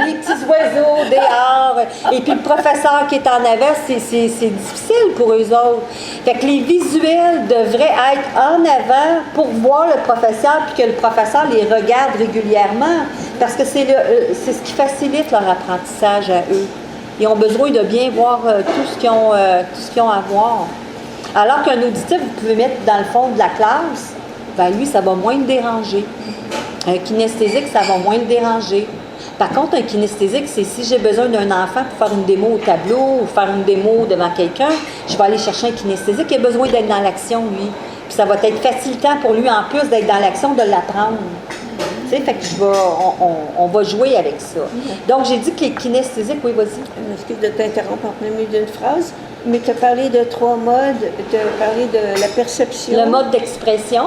les petits oiseaux dehors, et puis le professeur qui est en avant, c'est difficile pour eux autres. Fait que les visuels devraient être en avant pour voir le professeur, puis que le professeur les regarde régulièrement, parce que c'est ce qui facilite leur apprentissage à eux. Ils ont besoin de bien voir tout ce qu'ils ont à voir. Alors qu'un auditif, vous pouvez mettre dans le fond de la classe, ben lui, ça va moins le déranger. Un kinesthésique, ça va moins le déranger. Par contre, un kinesthésique, c'est si j'ai besoin d'un enfant pour faire une démo au tableau ou faire une démo devant quelqu'un, je vais aller chercher un kinesthésique qui a besoin d'être dans l'action, lui. Puis ça va être facilitant pour lui, en plus d'être dans l'action, de l'apprendre. Tu sais, fait que on va jouer avec ça. Donc, j'ai dit que les kinesthésiques, oui, vas-y. Excuse de t'interrompre en plein milieu d'une phrase, mais tu as parlé de 3 modes, tu as parlé de la perception. Le mode d'expression.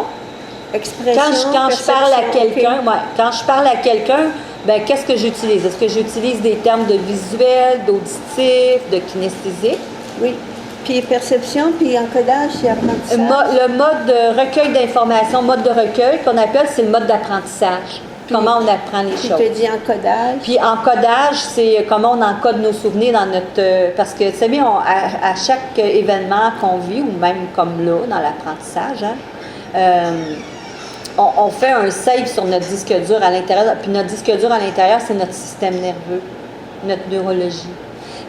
Expression, quand je parle à quelqu'un, quand je parle à quelqu'un, ben qu'est-ce que j'utilise? Est-ce que j'utilise des termes de visuel, d'auditif, de kinesthésique? Oui. Puis perception, puis encodage, c'est apprentissage. Le mode de recueil d'informations, mode de recueil qu'on appelle, c'est le mode d'apprentissage. Puis, comment on apprend les choses. Puis tu dis encodage. Puis encodage, c'est comment on encode nos souvenirs dans notre... parce que, tu sais, à chaque événement qu'on vit, ou même comme là, dans l'apprentissage, on fait un save sur notre disque dur à l'intérieur. Puis notre disque dur à l'intérieur, c'est notre système nerveux, notre neurologie.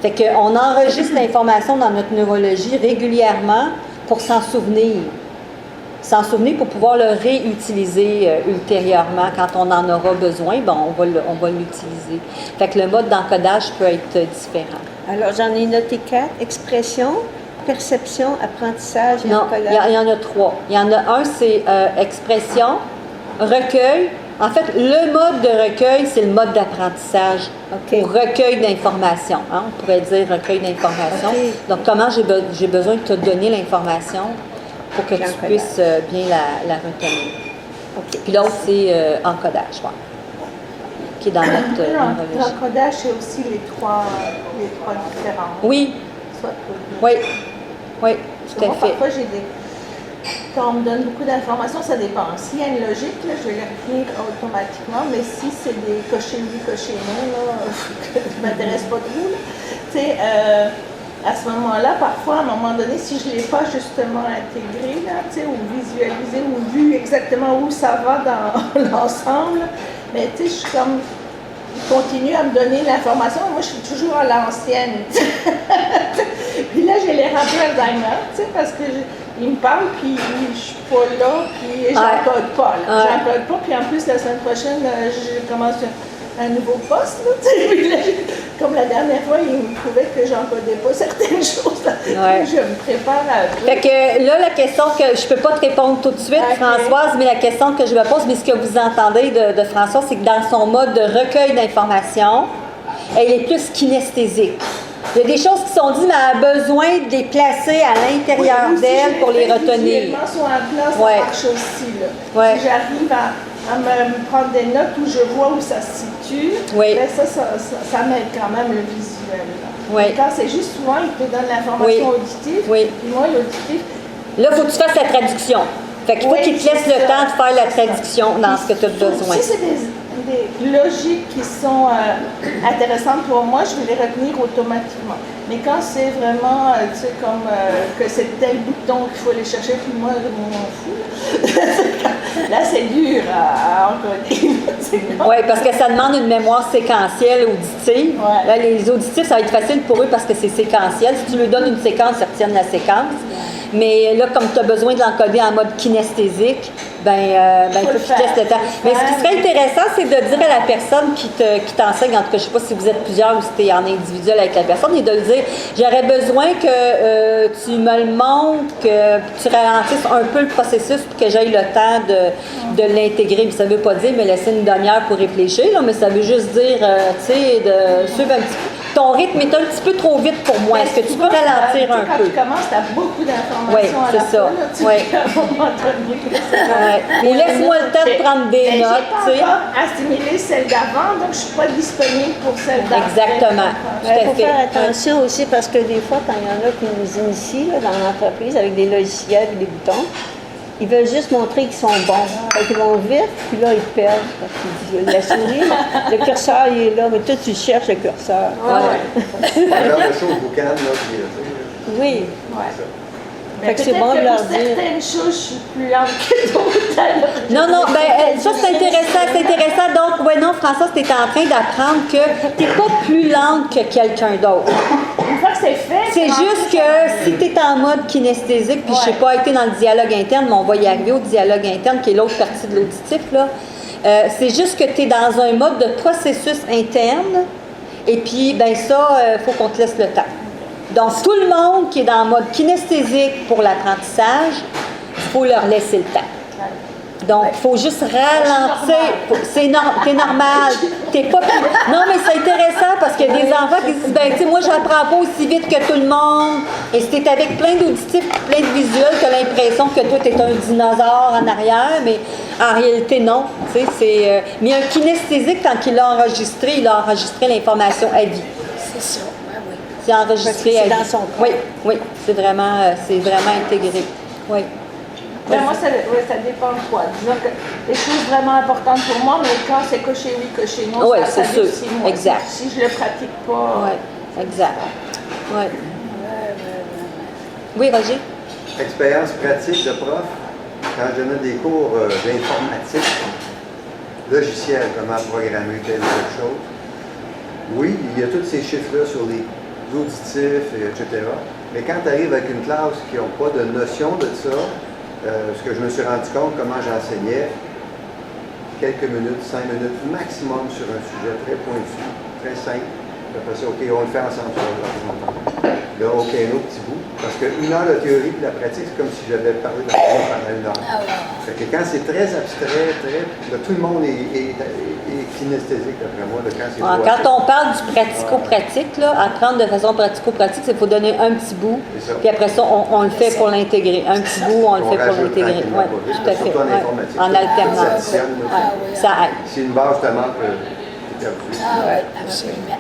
Fait qu'on enregistre l'information dans notre neurologie régulièrement pour s'en souvenir. S'en souvenir pour pouvoir le réutiliser ultérieurement. Quand on en aura besoin, ben on va l'utiliser. Fait que le mode d'encodage peut être différent. Alors, j'en ai noté 4. Expression, perception, apprentissage et encodage. Non, il y en a 3. Il y en a un, c'est expression, recueil. En fait, le mode de recueil, c'est le mode d'apprentissage. Okay. Pour recueil d'informations. Hein? On pourrait dire recueil d'informations. Okay. Donc, comment j'ai besoin de te donner l'information pour que tu puisses bien la retenir. Okay. Puis l'autre, c'est encodage, qui est dans notre neurologie. L'encodage, c'est aussi les trois différents. Oui. Oui, tout à fait. Parfois, quand on me donne beaucoup d'informations, ça dépend. S'il y a une logique, là, je vais les retenir automatiquement, mais si c'est des cocher oui, cocher non, là, je ne m'intéresse pas trop. Tu sais, à ce moment-là, parfois, à un moment donné, si je ne l'ai pas justement intégré, là, tu sais, ou visualisé, ou vu exactement où ça va dans l'ensemble, mais tu sais, je suis comme... Il continue à me donner l'information, moi je suis toujours à l'ancienne. Puis là, j'ai les rappels Alzheimer, tu sais, parce que il me parle, puis je suis pas là, puis j'encode pas. J'encode pas, puis en plus, la semaine prochaine, je commence un nouveau poste. Là, puis là, comme la dernière fois, il me trouvait que j'encodais pas certaines choses. Je me prépare à tout. Fait que là, la question que je peux pas te répondre tout de suite, Françoise, mais la question que je me pose, mais ce que vous entendez de Françoise, c'est que dans son mode de recueil d'informations, elle est plus kinesthésique. Il y a des choses qui sont dites, mais elle a besoin de les placer à l'intérieur d'elle pour les retenir. Si sont en place, ça marche aussi. Là. Si j'arrive à me prendre des notes où je vois où ça se situe, ben ça m'aide quand même le visuel. Là. Quand c'est juste souvent, il te donne l'information auditive, puis moi, l'auditif... Là, il faut que tu fasses la traduction. Fait qu'il faut qu'il te laisse le temps de faire la traduction dans ce que tu as besoin. Si c'est des logiques qui sont intéressantes pour moi, je vais les retenir automatiquement. Mais quand c'est vraiment, tu sais, comme que c'est tel bouton qu'il faut aller chercher, puis moi, je m'en fous. Là, c'est dur à encoder. Oui, parce que ça demande une mémoire séquentielle auditive. Ouais. Là, les auditifs, ça va être facile pour eux parce que c'est séquentiel. Si tu leur donnes une séquence, ils retiennent la séquence. Mais là, comme tu as besoin de l'encoder en mode kinesthésique, il faut que tu testes le temps. Mais ce qui serait intéressant, c'est de dire à la personne qui t'enseigne, en tout cas, je ne sais pas si vous êtes plusieurs ou si tu es en individuel avec la personne, et de lui dire, j'aurais besoin que tu me le montres, que tu ralentisses un peu le processus pour que j'aille le temps de l'intégrer. Puis ça ne veut pas dire me laisser une demi-heure pour réfléchir, là, mais ça veut juste dire, tu sais, de suivre un petit peu. Ton rythme est un petit peu trop vite pour moi. Est-ce que tu peux ralentir un peu? Quand tu commences, tu as beaucoup d'informations Oui, à la c'est ça. fois. Là, tu sais, à un moment donné, Ou laisse-moi le temps de prendre des notes. Je n'ai pas encore assimilé celle d'avant, donc je ne suis pas disponible pour celle d'après. Exactement. Tout Il à faut fait. faire attention aussi parce que des fois, quand il y en a qui nous initient là, dans l'entreprise avec des logiciels et des boutons, ils veulent juste montrer qu'ils sont bons. Fait qu'ils vont vite, puis là, ils perdent. Parce qu'ils disent, la souris, le curseur, il est là, mais toi, tu cherches le curseur. Alors, le show au boucan, là, puis, Oui. Mais Fait que c'est peut-être bon de que leur pour dire. certaines choses, je suis plus lente que d'autres. alors Non, ça c'est intéressant. Donc, non, Françoise, tu es en train d'apprendre que tu n'es pas plus lente que quelqu'un d'autre. Une fois que c'est fait, C'est juste que si tu es en mode kinesthésique, puis je n'ai pas été dans le dialogue interne, mais on va y arriver au dialogue interne, qui est l'autre partie de l'auditif, là. C'est juste que tu es dans un mode de processus interne, et puis, ça, faut qu'on te laisse le temps. Donc, tout le monde qui est dans le mode kinesthésique pour l'apprentissage, il faut leur laisser le temps. Donc, il faut juste ralentir. T'es normal. T'es pas... Non, mais c'est intéressant parce qu'il y a des enfants qui se disent, tu sais, moi, j'apprends pas aussi vite que tout le monde. Et si t'es avec plein d'auditifs, plein de visuels, t'as l'impression que toi, t'es un dinosaure en arrière, mais en réalité, non. Tu sais, mais un kinesthésique, quand il a enregistré l'information à vie. C'est ça, oui. C'est enregistré à vie. Dans son corps. Oui, c'est vraiment intégré. Oui. Mais moi, ça dépend de quoi. Disons que les choses vraiment importantes pour moi, mais quand c'est coché oui, coché non, Oui, ça c'est sûr. aussi, moi. Exact. Si je le pratique pas. Oui, exact. Oui. Oui, Roger? expérience pratique de prof, quand je donne des cours d'informatique, logiciel, comment programmer telle ou telle chose, oui, il y a tous ces chiffres-là sur les auditifs, etc. Mais quand tu arrives avec une classe qui n'a pas de notion de ça, ce que je me suis rendu compte, comment j'enseignais, quelques minutes, 5 minutes maximum sur un sujet très pointu, très simple. Après ça, OK, on le fait ensemble sur l'ordinateur. Là, OK, un autre petit bout. Parce qu'une heure de théorie et de la pratique, c'est comme si j'avais parlé de la pendant une heure. Fait que quand c'est très abstrait, là, tout le monde est kinesthésique, d'après moi. Là, Quand on parle du pratico-pratique, apprendre de façon pratico-pratique, c'est qu'il faut donner un petit bout, puis après ça, on le fait pour l'intégrer. Un petit bout, on le fait pour l'intégrer. Oui, tout à fait. En alternance. Ça aide. Si une base te manque, tu es perdu. Oui, absolument.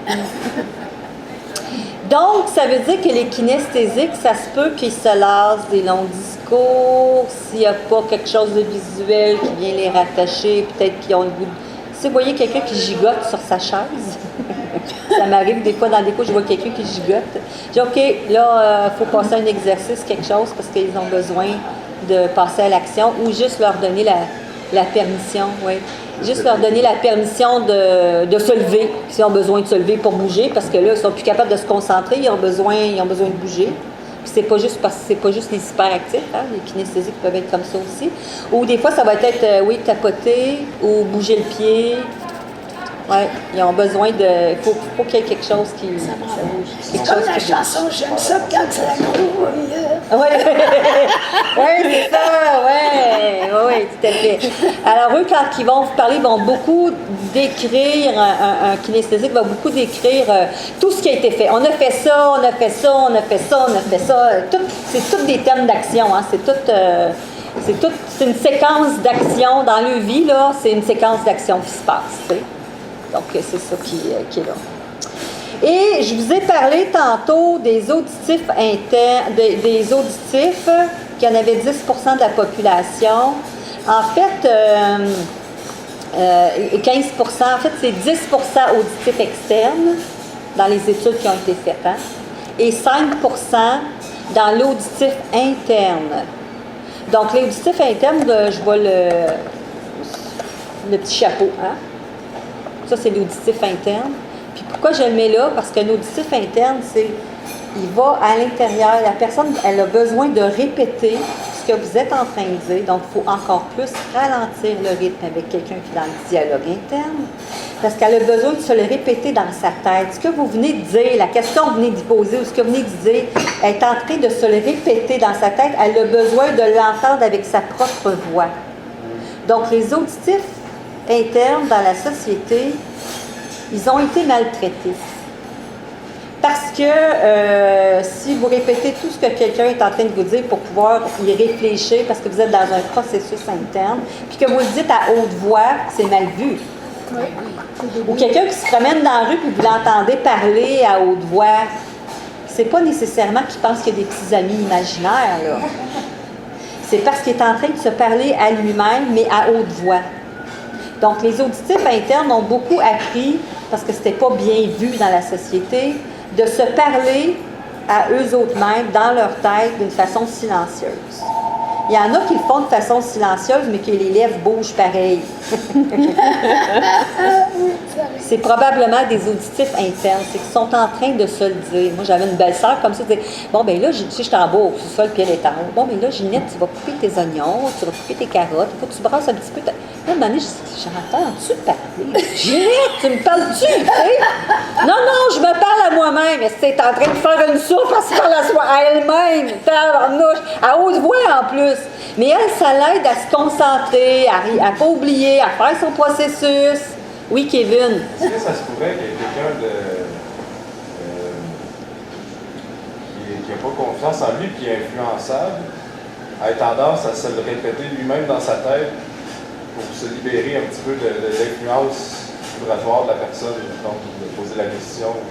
Donc, ça veut dire que les kinesthésiques, ça se peut qu'ils se lassent des longs discours, s'il n'y a pas quelque chose de visuel qui vient les rattacher, peut-être qu'ils ont le goût de... Si vous voyez quelqu'un qui gigote sur sa chaise, ça m'arrive des fois dans des cours, je vois quelqu'un qui gigote. Je dis, OK, là, il faut passer un exercice, quelque chose, parce qu'ils ont besoin de passer à l'action, ou juste leur donner la permission, oui. Juste leur donner la permission de se lever, s'ils ont besoin de se lever pour bouger, parce que là, ils sont plus capables de se concentrer, ils ont besoin de bouger. Puis c'est pas juste parce que c'est pas juste les hyperactifs, hein, les kinesthésiques peuvent être comme ça aussi. Ou des fois, ça va être, tapoter ou bouger le pied. Oui, ils ont besoin de... Il faut qu'il y ait quelque chose qui bouge. C'est comme la chanson, j'aime ça quand c'est la grouille. Oui, c'est ça, oui, tout à fait. Alors eux, quand ils vont vous parler, ils vont beaucoup décrire, un kinesthésique va beaucoup décrire tout ce qui a été fait. On a fait ça, on a fait ça, on a fait ça, on a fait ça. C'est tous des thèmes d'action, hein. C'est une séquence d'action dans leur vie, là, c'est une séquence d'action qui se passe, tu sais. Donc, c'est ça qui est là. Et je vous ai parlé tantôt des auditifs internes, des auditifs, qu'il y en avait 10% de la population. En fait, Et 15 en fait, c'est 10 auditif externe dans les études qui ont été faites, hein, et 5 dans l'auditif interne. Donc, l'auditif interne, je vois le petit chapeau, hein? Ça, c'est l'auditif interne. Puis pourquoi je le mets là? Parce qu'un auditif interne, il va à l'intérieur. La personne, elle a besoin de répéter ce que vous êtes en train de dire. Donc, il faut encore plus ralentir le rythme avec quelqu'un qui est dans le dialogue interne. Parce qu'elle a besoin de se le répéter dans sa tête. Ce que vous venez de dire, la question que vous venez d'y poser ou ce que vous venez de dire, elle est en train de se le répéter dans sa tête. Elle a besoin de l'entendre avec sa propre voix. Donc, les auditifs internes dans la société, ils ont été maltraités. Parce que si vous répétez tout ce que quelqu'un est en train de vous dire pour pouvoir y réfléchir, parce que vous êtes dans un processus interne, puis que vous le dites à haute voix, c'est mal vu. Oui. Ou quelqu'un qui se promène dans la rue puis vous l'entendez parler à haute voix, c'est pas nécessairement qu'il pense qu'il y a des petits amis imaginaires, là. C'est parce qu'il est en train de se parler à lui-même, mais à haute voix. Donc, les auditifs internes ont beaucoup appris, parce que c'était pas bien vu dans la société, de se parler à eux mêmes dans leur tête d'une façon silencieuse. Il y en a qui le font de façon silencieuse, mais que les lèvres bougent pareil. C'est probablement des auditifs internes. C'est qu'ils sont en train de se le dire. Moi, j'avais une belle-sœur comme ça, qui disait, bon, ben là, je suis en bas au sous-sol, puis elle est en haut. Bon, ben là, Ginette, tu vas couper tes oignons, tu vas couper tes carottes, il faut que tu brasses un petit peu. Là, à un moment donné, j'entends-tu parler? Ginette, tu me parles-tu? Non, je me parle à moi-même. C'est en train de faire une soupe, elle se parle à elle-même, à haute voix en plus. Mais elle, ça l'aide à se concentrer, à ne pas oublier, à faire son processus. Oui, Kevin? Est-ce que ça se pourrait qu'il y ait quelqu'un qui n'a pas confiance en lui, qui est influençable, ait tendance à se le répéter lui-même dans sa tête pour se libérer un petit peu de l'influence vibratoire de la personne, donc de poser la question ou de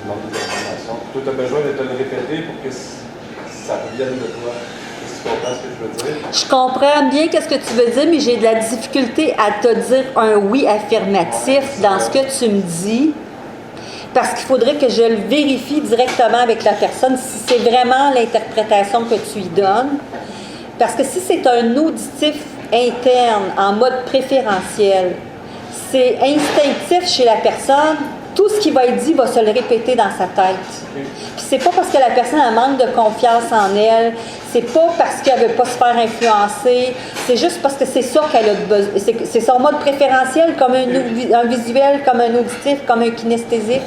demander des informations. Toi, tu as besoin de te le répéter pour que ça revienne de toi. Tu comprends ce que je veux dire? Je comprends bien ce que tu veux dire, mais j'ai de la difficulté à te dire un oui affirmatif dans ce que tu me dis, parce qu'il faudrait que je le vérifie directement avec la personne si c'est vraiment l'interprétation que tu y donnes. Parce que si c'est un auditif interne en mode préférentiel, c'est instinctif chez la personne. Tout ce qui va être dit va se le répéter dans sa tête. Puis c'est pas parce que la personne a manque de confiance en elle, c'est pas parce qu'elle veut pas se faire influencer, c'est juste parce que c'est ça qu'elle a besoin. C'est son mode préférentiel, comme un visuel, comme un auditif, comme un kinesthésique.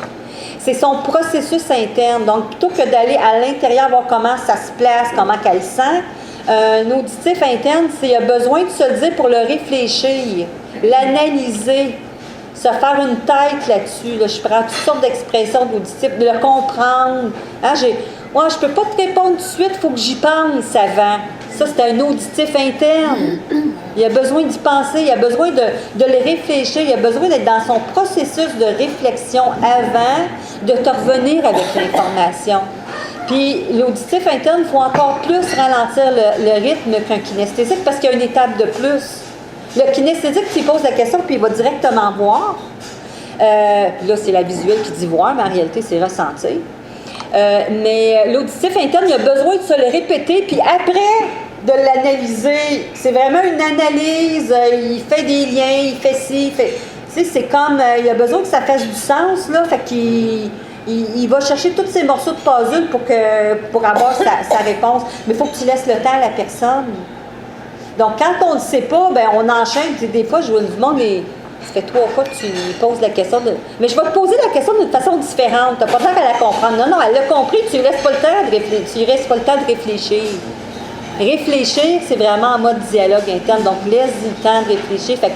C'est son processus interne. Donc, plutôt que d'aller à l'intérieur voir comment ça se place, comment qu'elle sent, un auditif interne, c'est qu'il a besoin de se le dire pour le réfléchir, l'analyser, se faire une tête là-dessus. Là. Je prends toutes sortes d'expressions d'auditif, de le comprendre. Hein, je ne peux pas te répondre tout de suite, il faut que j'y pense avant. Ça, c'est un auditif interne. Il a besoin d'y penser, il a besoin de le réfléchir, il a besoin d'être dans son processus de réflexion avant de te revenir avec l'information. Puis l'auditif interne, il faut encore plus ralentir le rythme qu'un kinesthésique parce qu'il y a une étape de plus. Le kinesthésique, tu poses la question, puis il va directement voir. Puis là, c'est la visuelle qui dit voir, mais en réalité, c'est ressentir. Mais l'auditif interne, il a besoin de se le répéter, puis après, de l'analyser. C'est vraiment une analyse. Il fait des liens, il fait ci, il fait... Tu sais, c'est comme... il a besoin que ça fasse du sens, là. Fait qu'il va chercher tous ces morceaux de puzzle pour avoir sa réponse. Mais il faut que tu laisses le temps à la personne. Donc, quand on ne sait pas, ben on enchaîne. Des fois, je vois du monde, mais ça fait 3 fois que tu lui poses la question. Mais je vais te poser la question d'une façon différente. Tu n'as pas l'air à la comprendre. Non, elle l'a compris, tu ne laisses pas le temps de réfléchir. Tu lui restes pas le temps de réfléchir. Réfléchir, c'est vraiment en mode dialogue interne. Donc, laisse-y le temps de réfléchir. Fait que,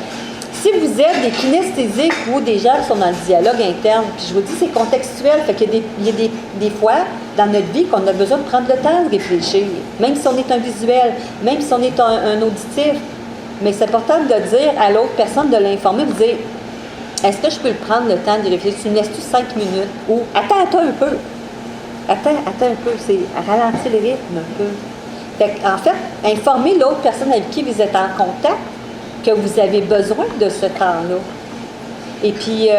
si vous êtes des kinesthésiques ou des gens qui sont dans le dialogue interne, puis je vous dis, c'est contextuel. Fait qu'il y a des fois dans notre vie qu'on a besoin de prendre le temps de réfléchir, même si on est un visuel, même si on est un auditif. Mais c'est important de dire à l'autre personne, de l'informer, de dire, est-ce que je peux prendre le temps de réfléchir? Tu me laisses-tu 5 minutes? Ou attends un peu. Attends un peu. C'est ralentir le rythme un peu. Fait en fait, informer l'autre personne avec qui vous êtes en contact, que vous avez besoin de ce temps-là. Et puis,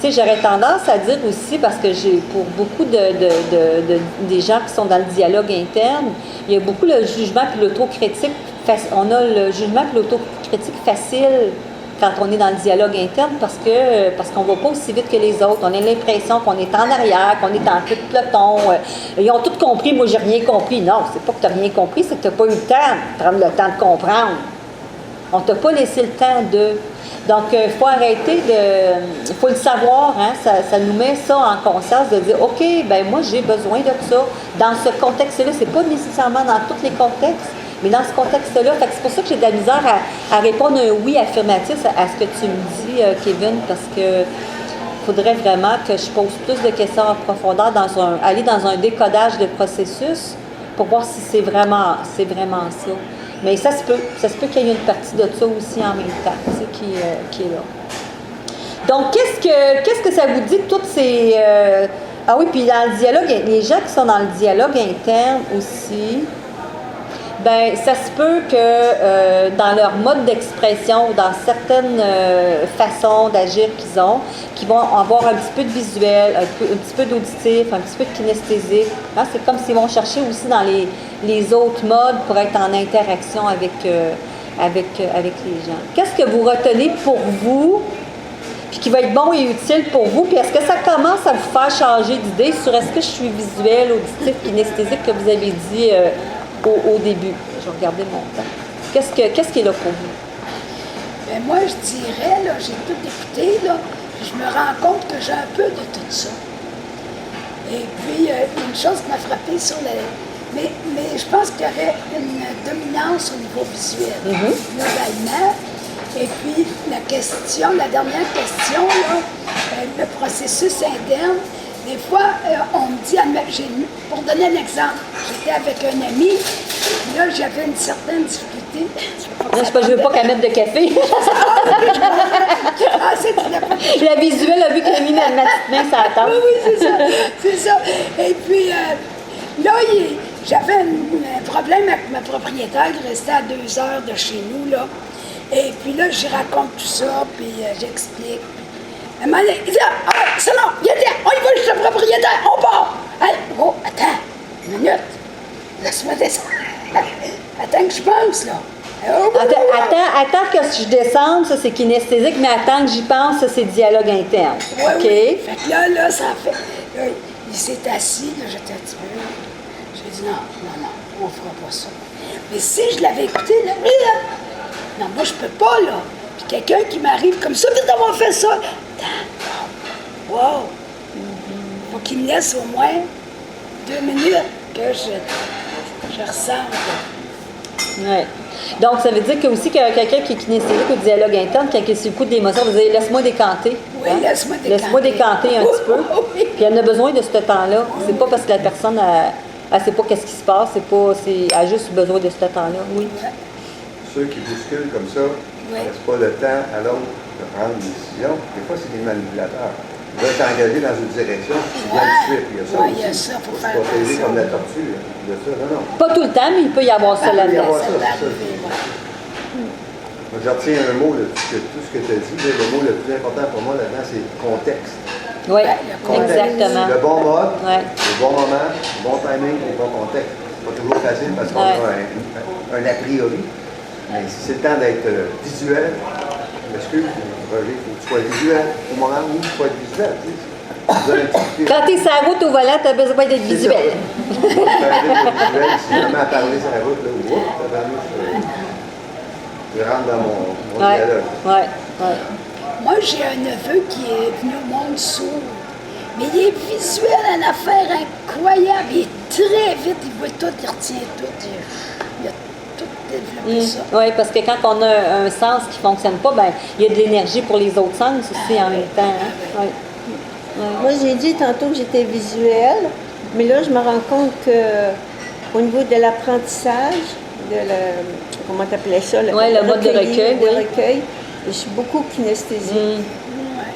tu sais, j'aurais tendance à dire aussi, parce que j'ai, pour beaucoup des gens qui sont dans le dialogue interne, il y a beaucoup le jugement puis l'autocritique. On a le jugement puis l'autocritique facile quand on est dans le dialogue interne parce qu'on ne va pas aussi vite que les autres. On a l'impression qu'on est en arrière, qu'on est en queue de peloton. Ils ont tout compris, moi j'ai rien compris. Non, c'est pas que tu n'as rien compris, c'est que tu n'as pas eu le temps de prendre le temps de comprendre. On ne t'a pas laissé le temps de... Donc, il faut arrêter de... Il faut le savoir, hein, ça nous met ça en conscience de dire, OK, ben moi j'ai besoin de ça. Dans ce contexte-là, c'est pas nécessairement dans tous les contextes, mais dans ce contexte-là, c'est pour ça que j'ai de la misère à répondre un oui affirmatif à ce que tu me dis, Kevin, parce que faudrait vraiment que je pose plus de questions en profondeur, aller dans un décodage de processus pour voir si c'est vraiment ça. Mais ça se peut qu'il y ait une partie de ça aussi en même temps, tu sais, qui est là. Donc, qu'est-ce que ça vous dit, toutes ces... Ah oui, puis dans le dialogue, les gens qui sont dans le dialogue interne aussi, ben ça se peut que dans leur mode d'expression, dans certaines façons d'agir qu'ils vont avoir un petit peu de visuel, un petit peu d'auditif, un petit peu de kinesthésique. Hein, c'est comme s'ils vont chercher aussi dans les autres modes pour être en interaction avec les gens. Qu'est-ce que vous retenez pour vous, puis qui va être bon et utile pour vous, puis est-ce que ça commence à vous faire changer d'idée sur est-ce que je suis visuel, auditif, kinesthésique que vous avez dit au début? Je vais regarder mon temps. Qu'est-ce qui est là pour vous? Bien, moi, je dirais, là, j'ai tout écouté, là, puis je me rends compte que j'ai un peu de tout ça. Et puis, une chose qui m'a frappée sur mais je pense qu'il y aurait une dominance au niveau visuel, globalement. Et puis, la dernière question, là, le processus interne, des fois, on me dit, pour donner un exemple, j'étais avec un ami, puis là, j'avais une certaine difficulté. Je ne veux pas qu'elle mette de café. La visuelle a vu qu'elle a mis ma petite main sur la table. Oui, c'est ça. Et puis, là, j'avais un problème avec ma propriétaire qui restait à 2 heures de chez nous, là. Et puis là, j'y raconte tout ça, puis j'explique. Elle m'a dit, c'est non, viens, on y va chez le propriétaire, on part. Hey, oh, attends, une minute, laisse-moi descendre. Attends que je pense, là. Attends que je descende, ça c'est kinesthésique, mais attends que j'y pense, ça c'est dialogue interne. Oui, OK? Oui. Fait que là, ça fait. Là, il s'est assis, là, j'étais un petit peu. J'ai dit non, on fera pas ça. Mais si je l'avais écouté, là, non, moi je peux pas, là. Puis quelqu'un qui m'arrive comme ça, vite d'avoir fait ça. Wow! Faut qu'il me laisse au moins 2 minutes que je ressente. Oui. Donc, ça veut dire que aussi qu'il y a quelqu'un qui est kinesthésique au dialogue interne, quand il est sur le coup de l'émotion, vous dites laisse-moi décanter. Oui, laisse-moi décanter. Laisse-moi décanter un petit peu. Puis elle a besoin de ce temps-là. C'est pas parce que la personne, elle sait pas qu'est-ce qui se passe, elle a juste besoin de ce temps-là. Oui. Ceux qui bousculent comme ça, ne laissent pas le temps à l'autre de prendre une décision. Des fois, c'est des manipulateurs. Ils veulent t'engager dans une direction, tu viens de suite. Il y a ça aussi. Il y a ça, il faut faire attention. Comme la tortue, de ça, non. Pas tout le temps, mais il peut y avoir ça là-dedans. Je retiens un mot, tout ce que tu as dit, le mot le plus important pour moi là-dedans, c'est contexte. Oui, contexte. exactement. Le bon mode, le bon moment, le bon timing, le bon contexte. C'est pas toujours facile parce qu'on a un a priori. Mais si c'est le temps d'être visuel, excuse, Roger, il faut que tu sois visuel au moment où tu sois visuel. Quand tu es sur la route au volant, tu as besoin d'être visuel. Si jamais à parler sur la route, là, je rentre dans mon dialogue. Moi, j'ai un neveu qui est venu au monde sourd. Mais il est visuel, une affaire incroyable. Il est très vite, il voit tout, il retient tout. Il a tout développé ça. Oui, parce que quand on a un sens qui ne fonctionne pas, ben, il y a de l'énergie pour les autres sens aussi en même temps. Hein? Moi, j'ai dit tantôt que j'étais visuelle, mais là, je me rends compte qu'au niveau de l'apprentissage, comment tu appelais ça? Le mode de recueil. Je suis beaucoup kinesthésique.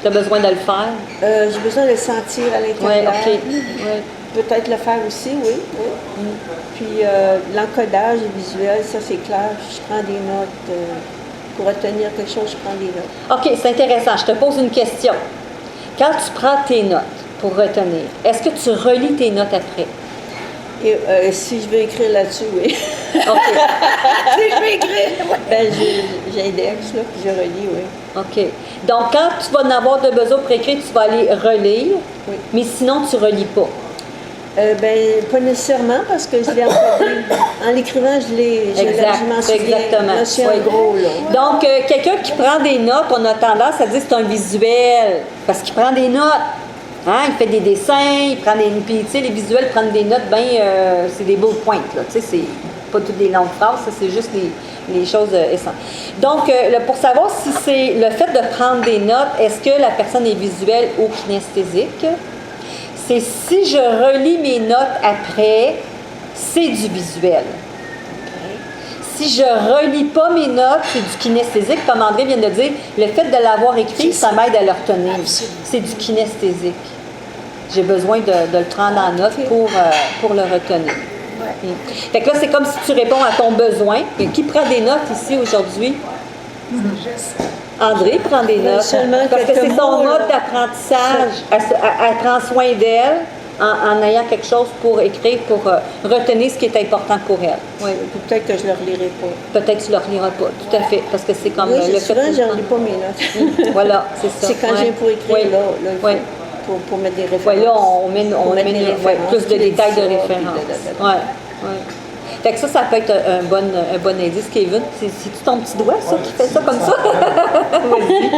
Tu as besoin de le faire? J'ai besoin de le sentir à l'intérieur. Oui, OK. Peut-être le faire aussi, oui. Puis l'encodage visuel, ça c'est clair. Je prends des notes. pour retenir quelque chose, je prends des notes. OK, c'est intéressant. Je te pose une question. Quand tu prends tes notes pour retenir, est-ce que tu relis tes notes après? Et si je veux écrire là-dessus, oui. OK. Si je vais écrire. Ben, j'indexe, là, puis je relis, oui. OK. Donc, quand tu vas en avoir de besoin pour écrire, tu vas aller relire, Oui. mais sinon, tu ne relis pas. Pas nécessairement, parce que je l'ai entendu. En l'écrivant, je m'en souviens. Exactement. Je me souviens Oui. gros, là. Donc, quelqu'un qui prend des notes, on a tendance à dire que c'est un visuel, parce qu'il prend des notes. Hein, il fait des dessins, il prend des... Puis, tu sais, les visuels prennent des notes, c'est des bullet points, là. Tu sais, c'est pas toutes des longues phrases, ça, c'est juste les choses essentielles. Donc, pour savoir si c'est le fait de prendre des notes, est-ce que la personne est visuelle ou kinesthésique? C'est si je relis mes notes après, c'est du visuel. Si je relis pas mes notes, c'est du kinesthésique. Comme André vient de dire, le fait de l'avoir écrit, ça m'aide à le retenir. C'est du kinesthésique. J'ai besoin de le prendre en note pour le retenir. Fait que là, c'est comme si tu réponds à ton besoin. Et qui prend des notes ici aujourd'hui? André prend des notes. Parce que c'est son mode d'apprentissage. Elle prend soin d'elle en ayant quelque chose pour écrire, pour retenir ce qui est important pour elle. Oui, peut-être que je ne le relirai pas. Peut-être que tu ne le reliras pas, tout à fait. Parce que c'est comme Oui, le fait souvent, je ne relis pas mes notes. Voilà, c'est ça. C'est quand j'ai pour écrire, là pour mettre des références. Oui, là, on met plus de détails de référence. Oui, oui. Fait que ça peut être un bon indice, Kevin. C'est-tu ton petit doigt, ça, qui fait ça comme ça? Vas-y.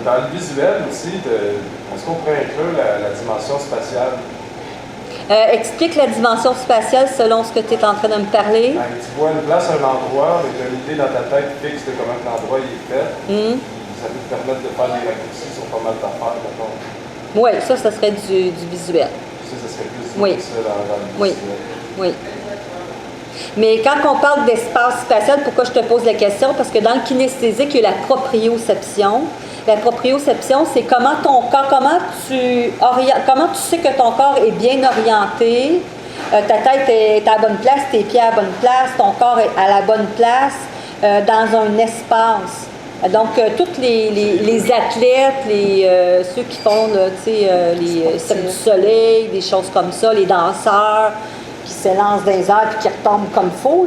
Dans le visuel aussi, est-ce qu'on pourrait inclure la dimension spatiale? Explique la dimension spatiale selon ce que tu es en train de me parler. Tu vois une place, un endroit, avec une idée dans ta tête fixe de comment l'endroit il est fait. Ça peut te permettre de faire des raccourcis sur pas mal d'affaires. Oui, ça serait du visuel. Ça serait plus du visuel dans le visuel. Oui. Mais quand on parle d'espace spatial, pourquoi je te pose la question? Parce que dans le kinesthésique, il y a la proprioception. La proprioception, c'est comment ton corps, comment tu sais que ton corps est bien orienté, ta tête est à la bonne place, tes pieds à la bonne place, ton corps est à la bonne place dans un espace. Donc, tous les athlètes, ceux qui font les cercles du soleil, des choses comme ça, les danseurs qui s'élancent dans les airs et qui retombent comme faux,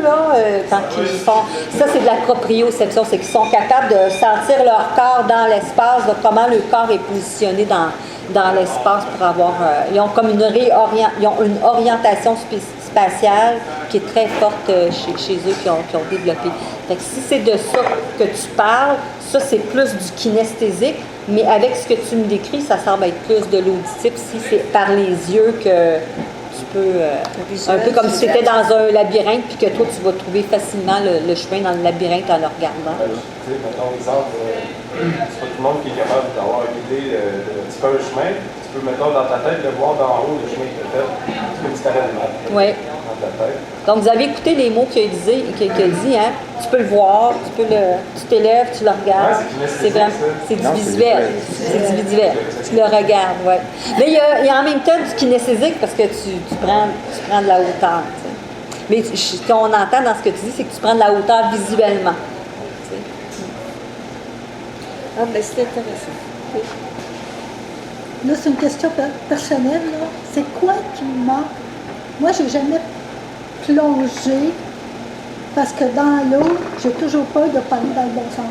quand ils font... Ça, c'est de la proprioception, c'est qu'ils sont capables de sentir leur corps dans l'espace, de comment le corps est positionné dans l'espace pour avoir... ils ont comme une orientation spatiale qui est très forte chez eux, qui ont développé. Fait que si c'est de ça que tu parles, ça, c'est plus du kinesthésique, mais avec ce que tu me décris, ça semble être plus de l'auditif, si c'est par les yeux que... tu peux, un peu comme si tu étais dans un labyrinthe puis que toi, tu vas trouver facilement le chemin dans le labyrinthe en le regardant. Tu sais, mettons, exemple, c'est pas tout le monde qui est capable d'avoir une idée de tu fais un chemin, tu peux, mettons, dans ta tête, le voir d'en haut, le chemin que tu as fait, tu peux disparaître de map dans ta tête. Donc, vous avez écouté les mots qu'il a dit, hein? Tu peux le voir, tu t'élèves, tu le regardes. C'est du visuel. C'est du visuel. Tu le regardes, oui. Mais il y a en même temps du kinesthésique parce que tu prends de la hauteur. T'sais. Mais ce qu'on entend dans ce que tu dis, c'est que tu prends de la hauteur visuellement. T'sais. Ah, ben c'est intéressant. Oui. Là, c'est une question personnelle. Là. C'est quoi qui me manque? Moi, je n'ai jamais plongé parce que dans l'eau, j'ai toujours peur de pas aller dans le bon sens.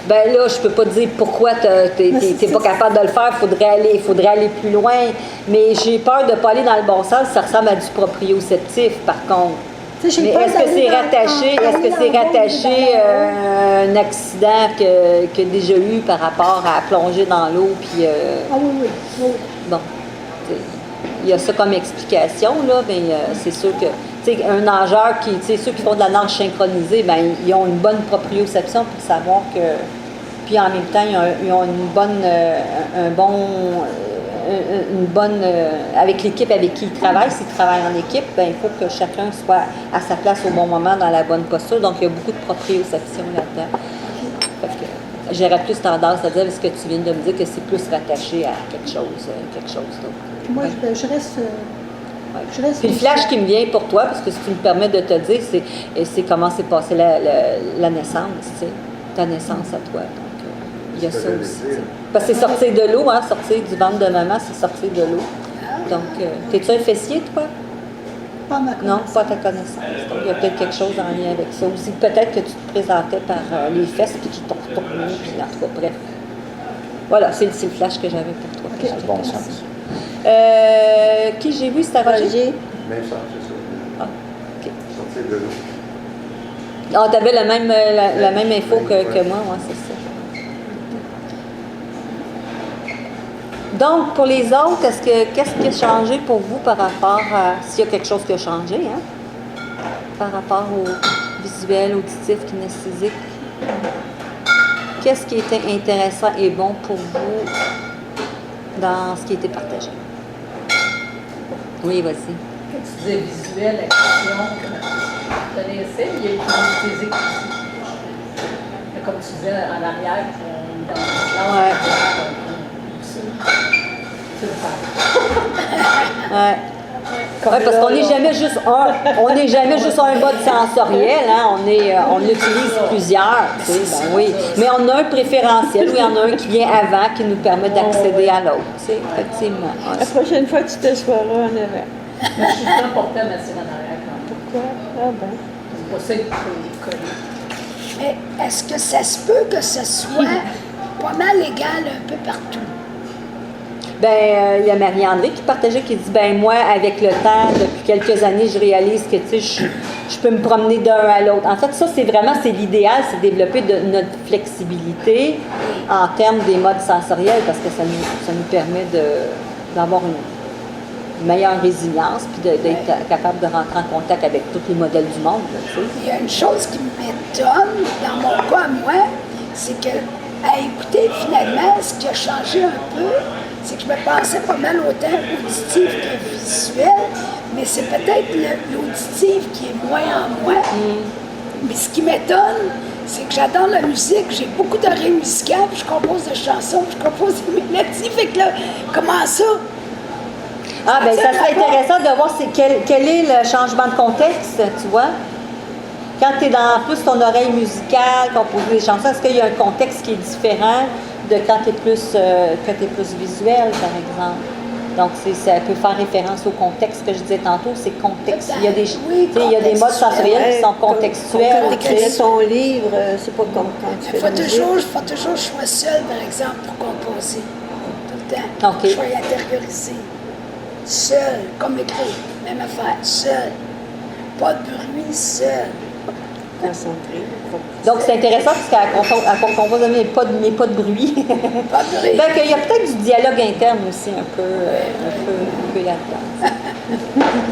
Ben là, je peux pas te dire pourquoi tu n'es pas capable de le faire. Il faudrait aller plus loin. Mais j'ai peur de ne pas aller dans le bon sens. Ça ressemble à du proprioceptif, par contre. Mais est-ce que c'est rattaché à un accident que déjà eu par rapport à plonger dans l'eau? Puis, Ah oui. bon, il y a ça comme explication, là, mais c'est sûr que, tu sais, un nageur ceux qui font de la nage synchronisée, ben ils ont une bonne proprioception pour savoir que, puis en même temps, ils ont avec l'équipe avec qui ils travaillent, s'ils travaillent en équipe, ben il faut que chacun soit à sa place au bon moment dans la bonne posture, donc il y a beaucoup de proprioception là-dedans. J'aurais plus tendance à dire ce que tu viens de me dire, que c'est plus rattaché à quelque chose d'autre. Moi, je reste Ouais. Je reste Puis le flash qui me vient pour toi, parce que si tu me permets de te dire, c'est comment s'est passée la naissance, tu sais, ta naissance à toi. Donc, il y a ça aussi. Tu sais. Parce que c'est sortir de l'eau, hein, sortir du ventre de maman, c'est sortir de l'eau. Donc, t'es-tu un fessier, toi? Pas ma Non, connaissance. pas ta connaissance. Donc, il y a peut-être quelque chose en lien avec ça aussi. Peut-être que tu te présentais par les fesses, puis qu'ils t'ont retourné, puis en tout cas, bref. Voilà, c'est le flash que j'avais pour toi. Ça a bon sens. Qui j'ai vu, c'était Roger? Même ça, c'est ça. Ah, OK. Sortir de l'eau. Ah, t'avais la même info que moi, ouais, c'est ça. Donc, pour les autres, qu'est-ce qui a changé pour vous par rapport à, s'il y a quelque chose qui a changé, hein? Par rapport au visuel, auditif, kinesthésique? Qu'est-ce qui était intéressant et bon pour vous dans ce qui était partagé? Oui, vas-y. Quand tu disais visuel, action, tu connaissais, il y a eu du physique aussi. Mais comme tu disais en arrière, dans la classe, tu le fais. Ouais. Ouais, parce qu'on n'est jamais juste un mode sensoriel, hein? On utilise plusieurs, tu sais, ben oui. Mais on a un préférentiel, oui, il y en a un qui vient avant, qui nous permet d'accéder à l'autre, tu sais, effectivement. Ouais. La prochaine fois, tu t'assoiras en avant. Mais je suis pas portée à m'asseoir en arrière quand même. Pourquoi? Ah ben. C'est pas ça qu'il faut coller. Mais est-ce que ça se peut que ce soit pas mal égal un peu partout? Ben, il y a Marie-André qui partageait, qui dit, ben moi, avec le temps, depuis quelques années, je réalise que, tu sais, je peux me promener d'un à l'autre. En fait, ça, c'est l'idéal, c'est développer notre flexibilité en termes des modes sensoriels, parce que ça nous permet d'avoir une meilleure résilience, puis d'être capable de rentrer en contact avec tous les modèles du monde, là, tu sais. Il y a une chose qui m'étonne, dans mon cas à moi, c'est que, à écouter finalement, ce qui a changé un peu, c'est que je me pensais pas mal autant auditif que visuel, mais c'est peut-être l'auditif qui est moins en moi. Mais ce qui m'étonne, c'est que j'adore la musique, j'ai beaucoup d'oreilles musicales, puis je compose des chansons, puis je compose des mélodies, fait que là, comment ça? Ah, ben ça serait intéressant de voir quel est le changement de contexte, tu vois. Quand tu es dans plus ton oreille musicale, composer des chansons, est-ce qu'il y a un contexte qui est différent de quand tu es plus visuel, par exemple? Donc, ça peut faire référence au contexte que je disais tantôt, c'est contexte. Il y a des modes sensoriels qui sont contextuels. Quand tu écris ton livre, c'est pas comme quand tu fais Il faut la musique. toujours que je sois seule, par exemple, pour composer. Tout le temps. OK. Que je sois intériorisée. Seule, comme écrit. Même affaire, seule. Pas de bruit, seule. Concentré. Donc, c'est intéressant parce qu'elle compose mais pas de bruit. Pas de bruit. Donc, il y a peut-être du dialogue interne aussi un peu là-dedans.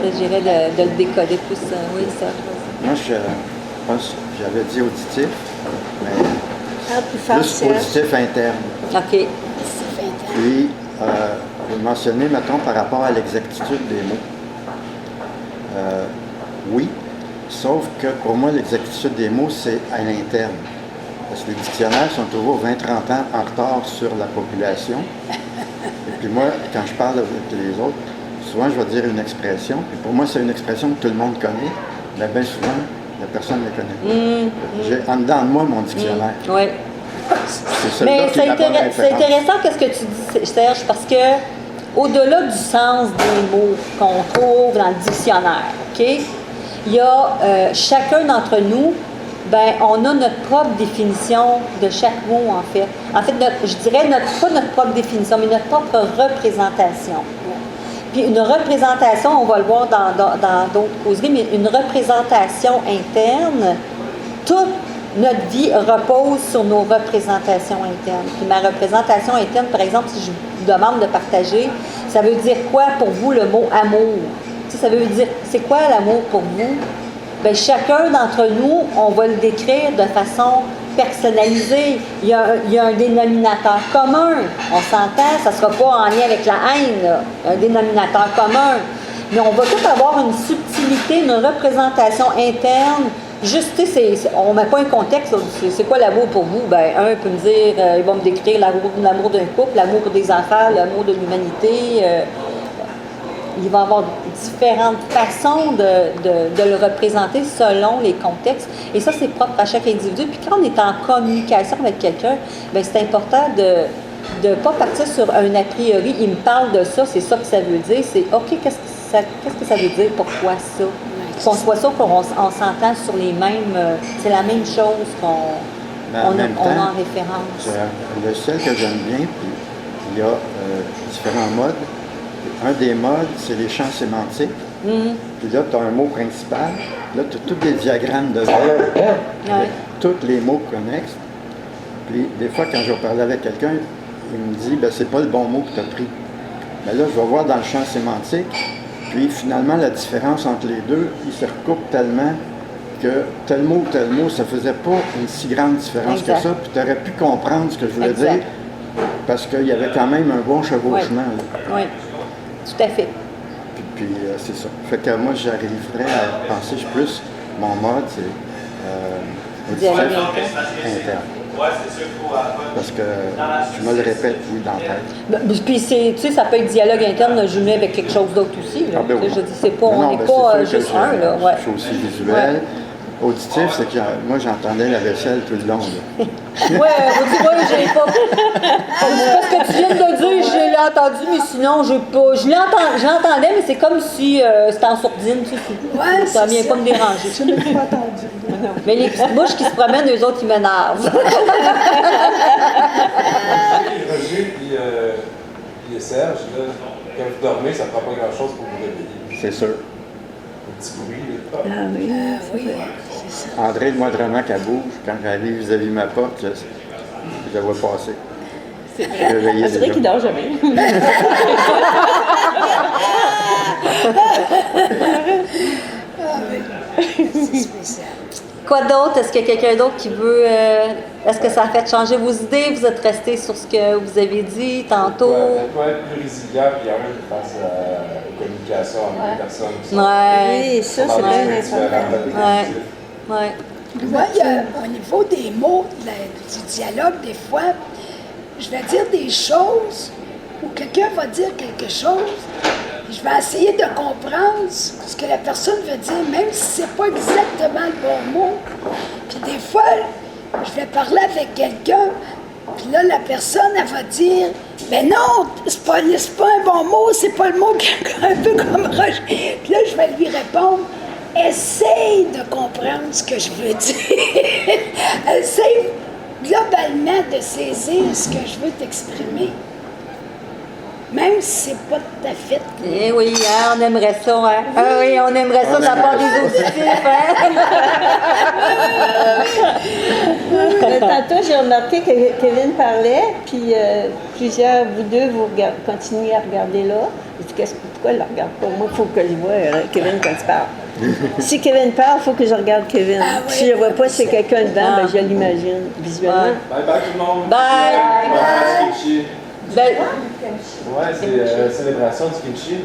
Je dirais de le décoder plus. Oui, ça. Moi, je pense que j'avais dit auditif, mais Plus fort, plus c'est auditif interne. OK. Puis, vous mentionnez, mettons, par rapport à l'exactitude des mots. Oui, sauf que pour moi, l'exactitude des mots, c'est à l'interne. Parce que les dictionnaires sont toujours 20-30 ans en retard sur la population. Et puis moi, quand je parle avec les autres, souvent je vais dire une expression. Et pour moi, c'est une expression que tout le monde connaît, mais bien souvent, la personne ne la connaît pas. J'ai en dedans de moi mon dictionnaire. Oui. C'est Mais celui-là qui est la bonne c'est référence. intéressant ce que tu dis, Serge, parce que au-delà du sens des mots qu'on trouve dans le dictionnaire, OK, il y a chacun d'entre nous, ben, on a notre propre définition de chaque mot, en fait. En fait, je dirais pas notre propre définition, mais notre propre représentation. Puis une représentation, on va le voir dans d'autres causeries, mais une représentation interne, toute notre vie repose sur nos représentations internes. Puis ma représentation interne, par exemple, si je vous demande de partager, ça veut dire quoi pour vous le mot amour? Tu sais, ça veut dire, c'est quoi l'amour pour vous? Bien, chacun d'entre nous, on va le décrire de façon personnalisée. Il y a un dénominateur commun. On s'entend, ça ne sera pas en lien avec la haine, là. Un dénominateur commun. Mais on va tout avoir une subtilité, une représentation interne. Juste, tu sais, on ne met pas un contexte. C'est quoi l'amour pour vous? Ben, un peut me dire, il va me décrire l'amour d'un couple, l'amour des enfants, l'amour de l'humanité. il va y avoir différentes façons de le représenter selon les contextes. Et ça, c'est propre à chaque individu. Puis quand on est en communication avec quelqu'un, bien, c'est important de ne pas partir sur un a priori. Il me parle de ça, c'est ça que ça veut dire. C'est OK, qu'est-ce que ça veut dire? Pourquoi ça? Qu'on soit sûr qu'on s'entend sur les mêmes... c'est la même chose qu'on en même on a temps, en référence. c'est un logiciel que j'aime bien, puis il y a différents modes. Un des modes, c'est les champs sémantiques. Puis là, tu as un mot principal. Là, tu as tous les diagrammes de avec tous les mots connexes. Puis des fois, quand je vais parler avec quelqu'un, il me dit, ben c'est pas le bon mot que tu as pris. Mais là, je vais voir dans le champ sémantique. Puis finalement, la différence entre les deux, il se recoupe tellement que tel mot, ça faisait pas une si grande différence que ça. Puis tu aurais pu comprendre ce que je voulais dire parce qu'il y avait quand même un bon chevauchement. Oui, tout à fait. Puis c'est ça. Fait que moi, j'arriverais à penser plus, mon mode, c'est Dialogue interne. Parce que je me le répète, oui, dans la tête. Puis tu sais, ça peut être dialogue interne jumelé avec quelque chose d'autre aussi. Là. Ah, ben oui. Je dis, c'est pas, Non, on n'est ben, pas c'est sûr juste que un. Là. Ouais. Je suis aussi visuel. Auditif, c'est que moi, j'entendais la vaisselle tout le long. Là. J'ai pas. Parce que tu viens de dire, je l'ai entendu, mais sinon, j'ai pas. Je l'entendais, mais c'est comme si c'était en sourdine, tu sais. Ça vient pas me déranger. Je ne l'ai pas entendu. Mais les petites bouches qui se promènent, eux autres, ils m'énervent. Roger puis Serge, là, quand vous dormez, ça ne prend pas grand-chose pour vous réveiller. C'est sûr. Un petit bruit. Là. Ah oui, oui, c'est ça. André, le moindrement qu'elle bouge, quand elle arrive vis-à-vis de ma porte, je la vois passer. C'est vrai. On dirait qu'il dort jamais. C'est spécial. Quoi d'autre? Est-ce qu'il y a quelqu'un d'autre qui veut... est-ce que ça a fait changer vos idées? Vous êtes resté sur ce que vous avez dit tantôt? Il faut être plus résilient puis face aux communications avec les personnes. Ouais. Oui, ça, c'est bien important. Ouais. Moi, au niveau des mots du dialogue, des fois, je vais dire des choses ou quelqu'un va dire quelque chose, et je vais essayer de comprendre ce que la personne veut dire, même si c'est pas exactement le bon mot. Puis des fois, je vais parler avec quelqu'un, puis là, la personne, elle va dire « Mais non, c'est pas un bon mot, c'est pas le mot un peu comme Roger. » Puis là, je vais lui répondre « Essaye de comprendre ce que je veux dire. Essaye globalement de saisir ce que je veux t'exprimer. » Même si c'est pas tout à fait. Eh oui, hein, on aimerait ça, hein? Ah oui, on aimerait ça de la part des auditifs, hein? Tantôt, j'ai remarqué que Kevin parlait, puis plusieurs, vous deux, vous continuez à regarder là. Je dis, pourquoi il ne regarde pas? Moi, il faut que je vois Kevin quand il parle. Si Kevin parle, il faut que je regarde Kevin. Si je ne vois pas si c'est quelqu'un dedans, ben, je l'imagine visuellement. Bye bye tout le monde. Bye! Kimchi. Ouais, c'est la célébration du kimchi.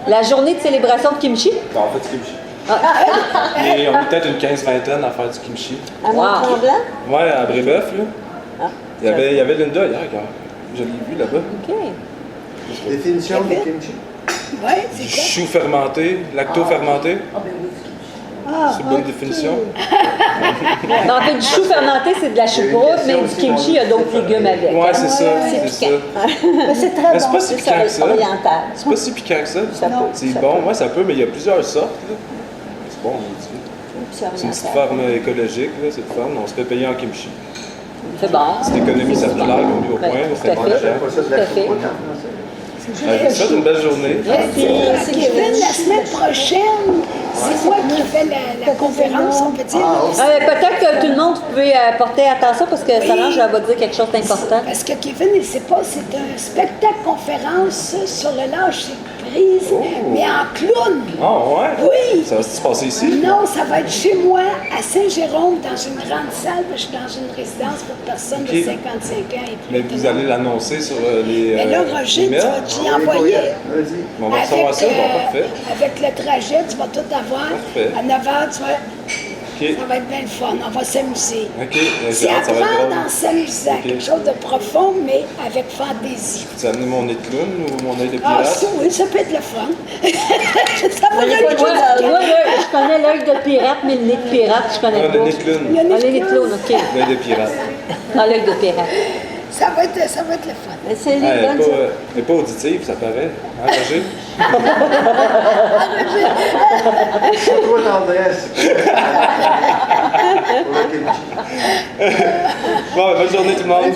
La journée de célébration de kimchi? Ben, on fait du kimchi. Et on est peut-être une 15-20 à faire du kimchi. À Mont-Tremblant? Ouais, à Brébeuf, là. Il y avait Linda hier, je l'ai vu là-bas. OK. Définition du kimchi. Oui, c'est Du quoi? chou fermenté, lacto-fermenté. C'est une bonne définition. Mais en fait, du chou fermenté, c'est de la choucroute, mais du kimchi, il y a d'autres légumes avec. Ouais, c'est ça. C'est ça. Mais c'est très Mais c'est bon, pas si piquant que ça. oriental. C'est pas si piquant que ça. C'est bon, ouais, ça peut, mais il y a plusieurs sortes. Là. C'est bon, on dit. C'est une petite ferme écologique, là, cette ferme. On se fait payer en kimchi. C'est bon. C'est économie circulaire qu'on met au point. C'est tout pas à fait. cher. Tout à fait. Je vous souhaite une belle journée. C'est Kevin, la semaine prochaine, c'est moi qui fais la conférence, on peut dire. Peut-être que tout le monde pouvait porter attention parce que Solange va dire quelque chose d'important. Parce que Kevin, il ne sait pas, c'est un spectacle-conférence sur le lâcher prise, mais en clown. Ah ouais? Oui. Ça va se passer ici? Non, ça va être chez moi, à Saint-Jérôme, dans une grande salle. Je suis dans une résidence pour personnes de 55 ans et plus. Mais vous allez l'annoncer sur les. Mais là, Roger, tu vas t'y envoyer. Vas-y. On va recevoir ça, bon, parfait. Avec le trajet, tu vas tout avoir. Parfait. À 9h, tu vas OK. Ça va être bien le fun. On va s'amuser. OK. C'est J'ai hâte, ça va être apprendre drôle. en s'amusant. OK. Quelque chose de profond, mais avec fantaisie. Tu as amené mon nez de clown ou mon œil de Ah, pirate? ça, oui, ça peut être le fun. ça Moi, pourrait être moi, le fun. je connais l'œil de pirate, mais le nez de pirate, je connais Ah, pas. le nez de clown. Il y a Ah, le nez de clown, OK. L'œil de pirate. Ah, l'œil de pirate. Ça va être le fun. Mais c'est les Elle bonnes... n'est pas auditive, ça paraît. Hein, Roger? C'est trop tendresse. Pour le kimchi. Bon, bonne journée tout le monde. Vous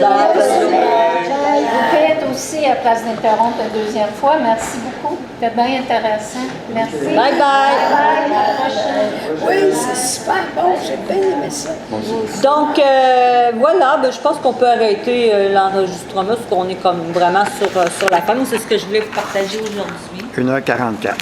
faites aussi à Place d'interrompre une deuxième fois. Merci beaucoup. C'était bien intéressant. Merci. Bye bye. À la prochaine. Oui, c'est super bon. J'ai bien aimé ça. Donc, voilà, ben, je pense qu'on peut arrêter l'enregistrement parce qu'on est comme vraiment sur la fin. C'est ce que je voulais vous partager aujourd'hui. 1h44.